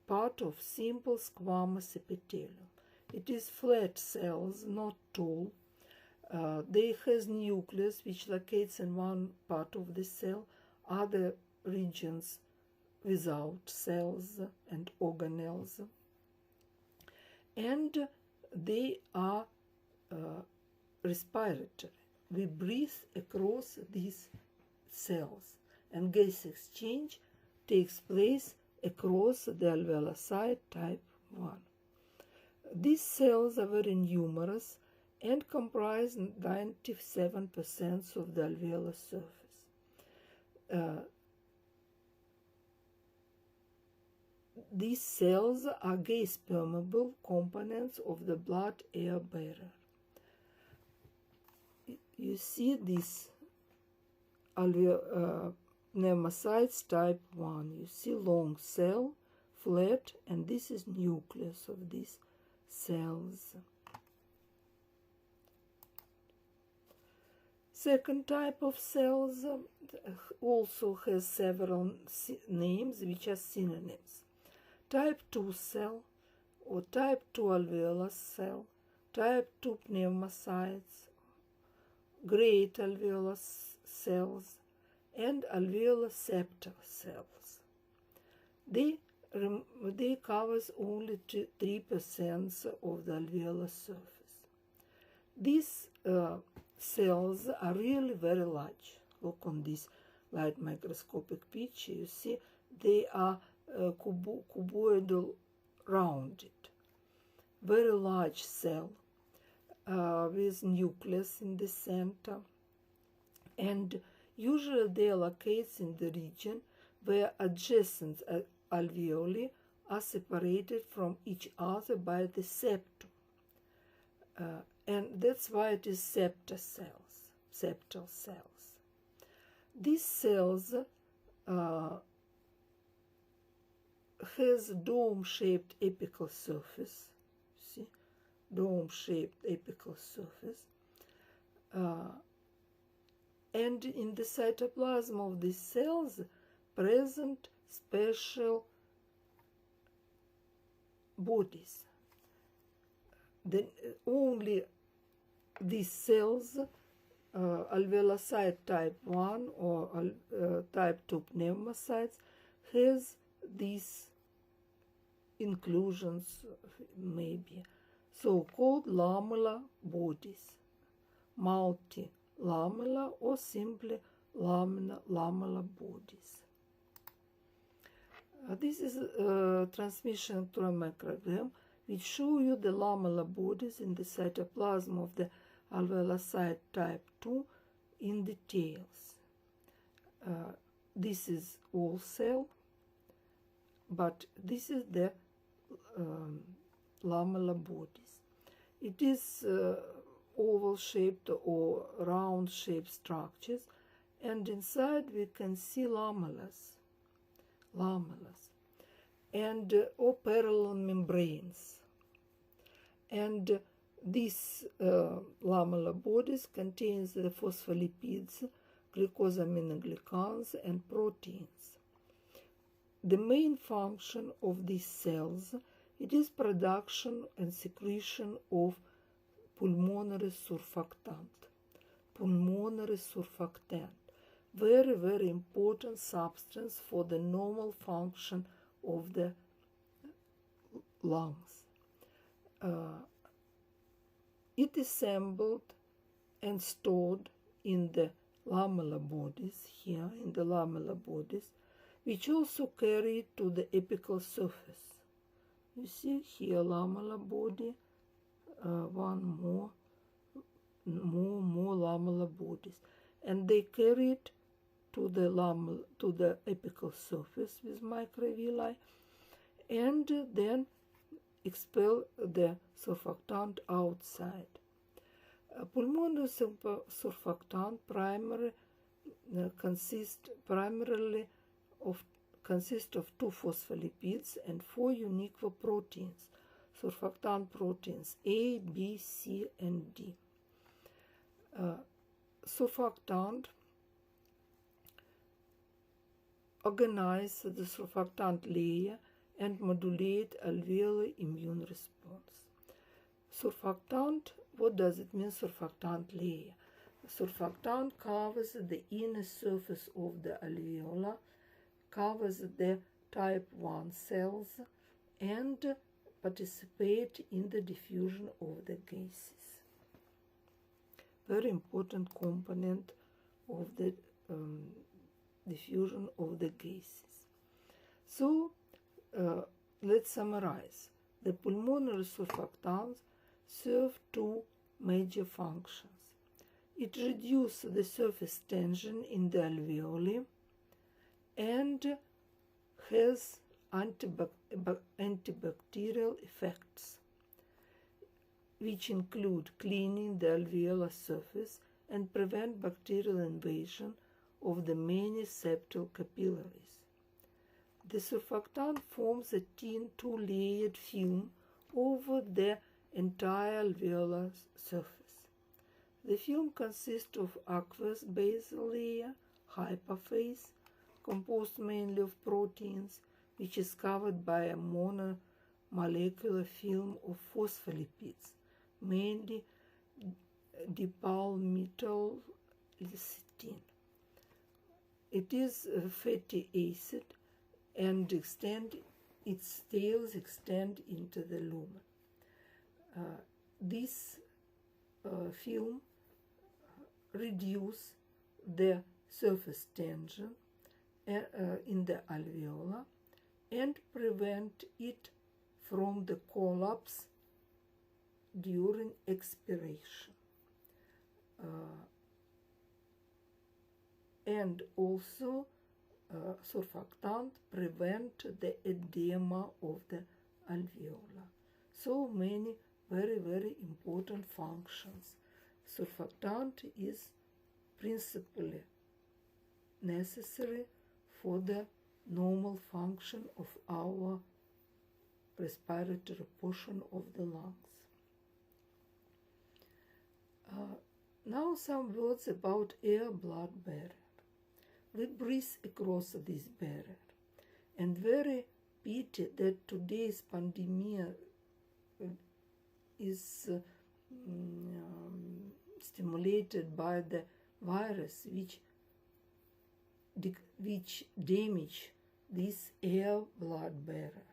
part of simple squamous epithelium. It is flat cells, not tall. They has nucleus which locates in one part of the cell, other regions without cells and organelles. And they are respiratory. We breathe across these cells, and gas exchange takes place across the alveolocyte type 1. These cells are very numerous and comprise 97% of the alveolar surface. These cells are gas-permeable components of the blood-air barrier. You see these pneumocytes type 1. You see long cell, flat, and this is nucleus of these cells. Second type of cells also has several names which are synonyms. Type 2 cell or type 2 alveolar cell, type 2 pneumocytes, great alveolar cells, and alveolar septal cells. They covers only 3% of the alveolar surface. These cells are really very large. Look on this light microscopic picture. You see they are cuboidal rounded. Very large cell with nucleus in the center. And usually they locate in the region where adjacent alveoli are separated from each other by the septum. And that's why it is septal cells. These cells has dome-shaped apical surface. See, dome-shaped apical surface. And in the cytoplasm of these cells present special bodies. The only these cells, alveolocyte type 1 or type 2 pneumocytes, has these inclusions, maybe, so-called lamellar bodies, multi-lamellar or simply lamellar bodies. This is a transmission through a microgram, which show you the lamellar bodies in the cytoplasm of the alveolocyte type 2 in details. This is all cell, but this is the lamellar bodies. It is oval-shaped or round-shaped structures, and inside we can see lamellas, and or parallel membranes. And these lamellar bodies contains the phospholipids, glycosaminoglycans, and proteins. The main function of these cells, it is production and secretion of pulmonary surfactant. Very, very important substance for the normal function of the lungs. It is assembled and stored in the lamellar bodies, here in the lamellar bodies, which also carry to the apical surface. You see here lamellar body, one more lamellar bodies, and they carry it to the apical surface with microvilli, and then expel the surfactant outside. Pulmonary surfactant consists of 2 phospholipids and 4 unique proteins, surfactant proteins A, B, C, and D. Surfactant organize the surfactant layer and modulate alveolar immune response. Surfactant, what does it mean, surfactant layer? Surfactant covers the inner surface of the alveolar, covers the type 1 cells, and participate in the diffusion of the gases. Very important component of the diffusion of the gases. So, let's summarize. The pulmonary surfactants serve 2 major functions. It reduces the surface tension in the alveoli and has antibacterial effects, which include cleaning the alveolar surface and prevent bacterial invasion of the many septal capillaries. The surfactant forms a thin 2-layered film over the entire alveolar surface. The film consists of aqueous basal layer, hypophyse, composed mainly of proteins, which is covered by a monomolecular film of phospholipids, mainly dipalmitylcysteine. It is a fatty acid, and its tails extend into the lumen. This film reduce the surface tension in the alveolar and prevent it from the collapse during expiration. And also surfactant prevent the edema of the alveolar. So many very, very important functions. Surfactant is principally necessary for the normal function of our respiratory portion of the lungs. Now some words about air-blood barrier. We breathe across this barrier, and very pity that today's pandemic is stimulated by the virus which damage this air blood bearer.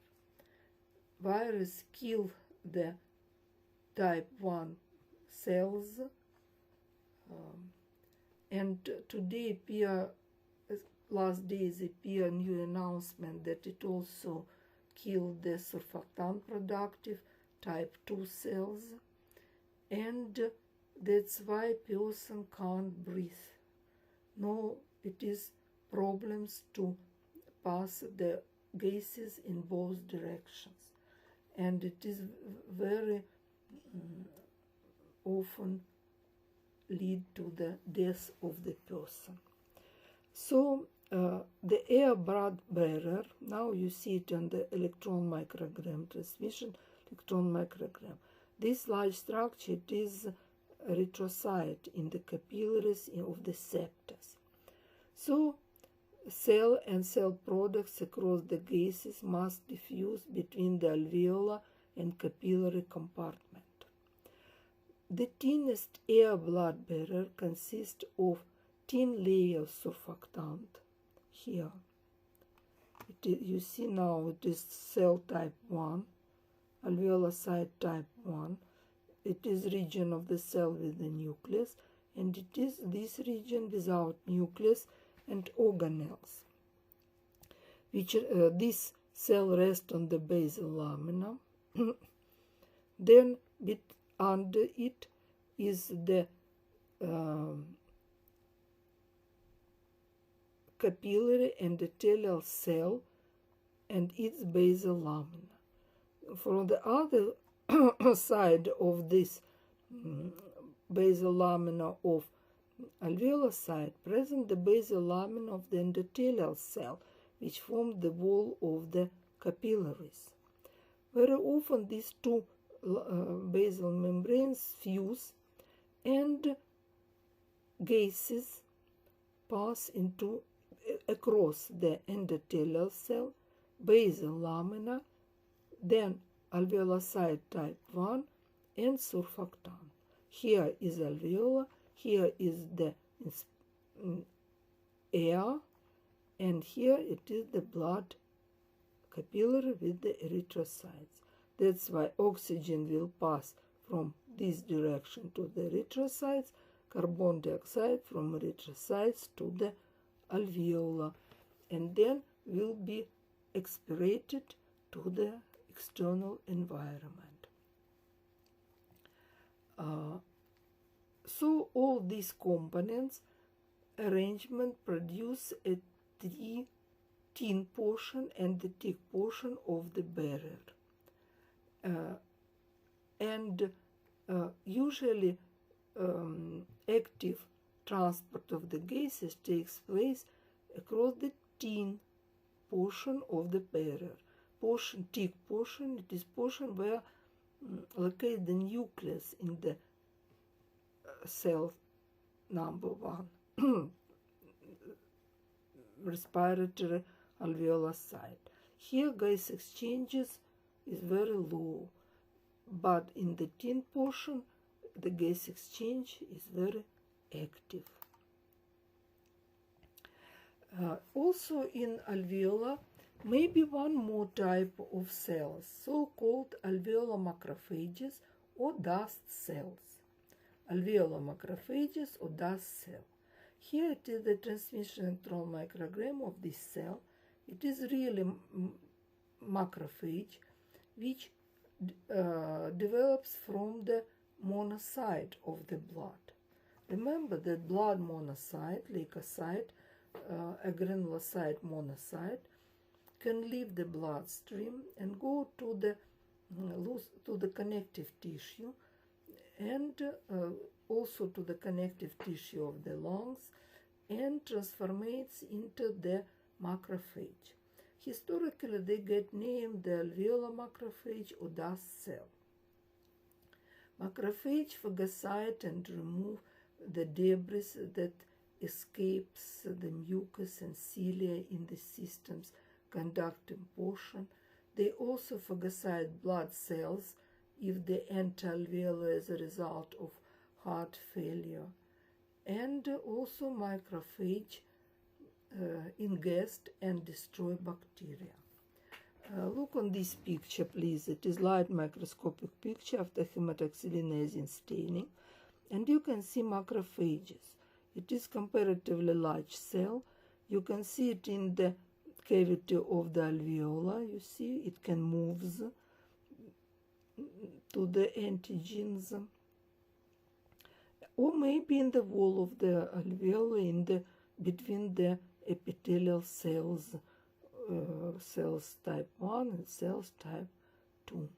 Virus kill the type 1 cells, and today last days appear new announcement that it also killed the surfactant productive type 2 cells, and that's why person can't breathe. No, it is problems to pass the gases in both directions, and it is very often lead to the death of the person. So the air blood bearer, now you see it on the electron microgram transmission, electron microgram. This large structure, it is erythrocyte in the capillaries of the septus. So cell and cell products across the gases must diffuse between the alveolar and capillary compartment. The thinnest air blood bearer consists of thin layer of surfactant. Here, you see now it is cell type 1, alveolar site type 1. It is region of the cell with the nucleus, and it is this region without nucleus and organelles, which this cell rests on the basal lamina. Then under it is the capillary endothelial cell and its basal lamina. From the other side of this basal lamina of alveolar side, present the basal lamina of the endothelial cell, which form the wall of the capillaries. Very often these two basal membranes fuse, and gases pass across the endothelial cell, basal lamina, then alveolar site type 1, and surfactant. Here is alveolar, here is the air, and here it is the blood capillary with the erythrocytes. That's why oxygen will pass from this direction to the erythrocytes, carbon dioxide from erythrocytes to the alveolar, and then will be expirated to the external environment. So all these components arrangement produce a thin portion and the thick portion of the barrier. Usually active transport of the gases takes place across the thin portion of the barrier. Thick portion, it is portion where located the nucleus in the cell number 1, respiratory alveolar site. Here gas exchanges is very low, but in the thin portion the gas exchange is very active. Also in alveolar maybe one more type of cells, so-called alveolar macrophages or dust cells. Alveolar macrophages or dust cell. Here it is the transmission electron microgram of this cell. It is really macrophage which develops from the monocyte of the blood. Remember that blood monocyte, leukocyte, a granulocyte monocyte can leave the bloodstream and go to the connective tissue, and also to the connective tissue of the lungs, and transformates into the macrophage. Historically, they get named the alveolar macrophage or dust cell. Macrophage phagocyte and remove the debris that escapes the mucus and cilia in the system's conducting portion. They also phagocyte blood cells if they enter alveolar as a result of heart failure, and also macrophage ingest and destroy bacteria. Look on this picture, please. It is light microscopic picture after hematoxylinase staining, and you can see macrophages. It is comparatively large cell. You can see it in the cavity of the alveolar. You see it can move to the antigens, or maybe in the wall of the alveolar, between the epithelial cells, cells type 1 and cells type 2.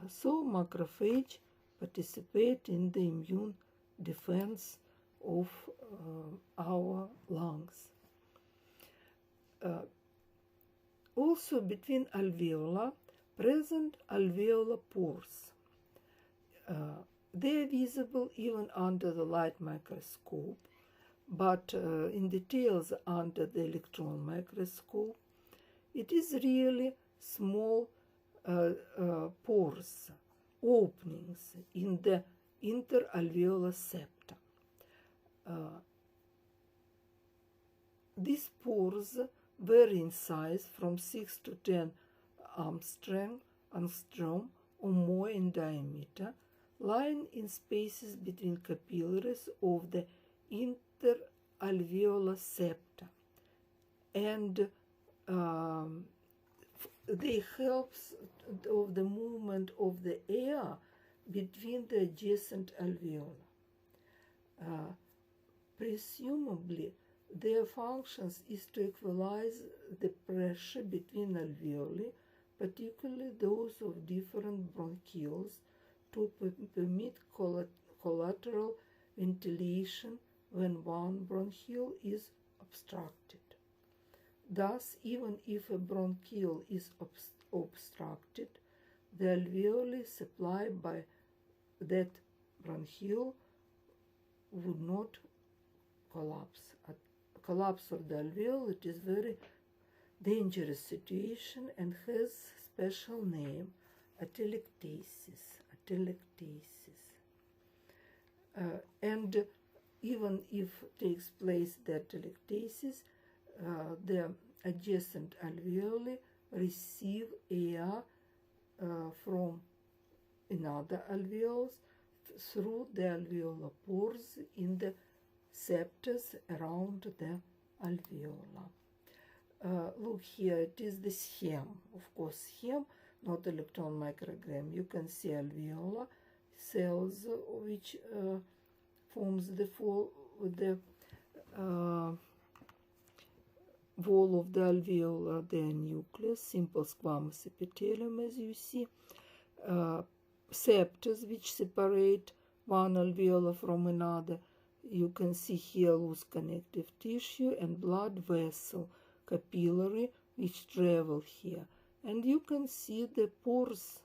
So macrophage participate in the immune defense of our lungs. Also between alveolar, present alveolar pores. They are visible even under the light microscope, but in details under the electron microscope. It is really small pores, openings in the interalveolar septa. These pores vary in size from 6 to 10 angstrom or more in diameter, lying in spaces between capillaries of the interalveolar septa, and they help of the movement of the air between the adjacent alveoli. Presumably, their functions is to equalize the pressure between alveoli, particularly those of different bronchioles, to permit collateral ventilation when one bronchiole is obstructed. Thus, even if a bronchiole is obstructed, the alveoli supplied by that bronchiole would not collapse. At collapse of the alveoli, it is very dangerous situation and has special name, atelectasis. And even if takes place the atelectasis, the adjacent alveoli receive air from another alveolus through the alveolar pores in the septas around the alveola. Look here, it is the scheme. Of course, scheme, not electron microgram. You can see alveola cells which forms the wall of the alveolar, their nucleus, simple squamous epithelium, as you see, septas which separate one alveolar from another. You can see here loose connective tissue and blood vessel, capillary, which travel here. And you can see the pores,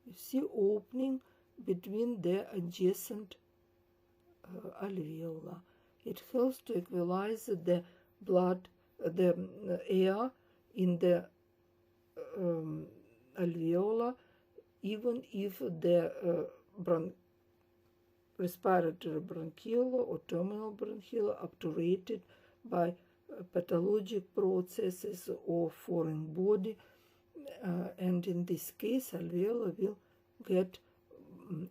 you see opening between the adjacent alveola. It helps to equalize the blood, the air in the alveola, even if the respiratory bronchiole or terminal bronchiole obturated by pathologic processes or foreign body, and in this case alveola will get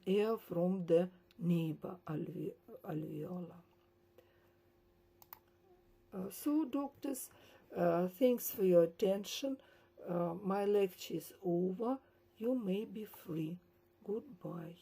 air from the neighbor alveola. So doctors, thanks for your attention. My lecture is over. You may be free. Goodbye.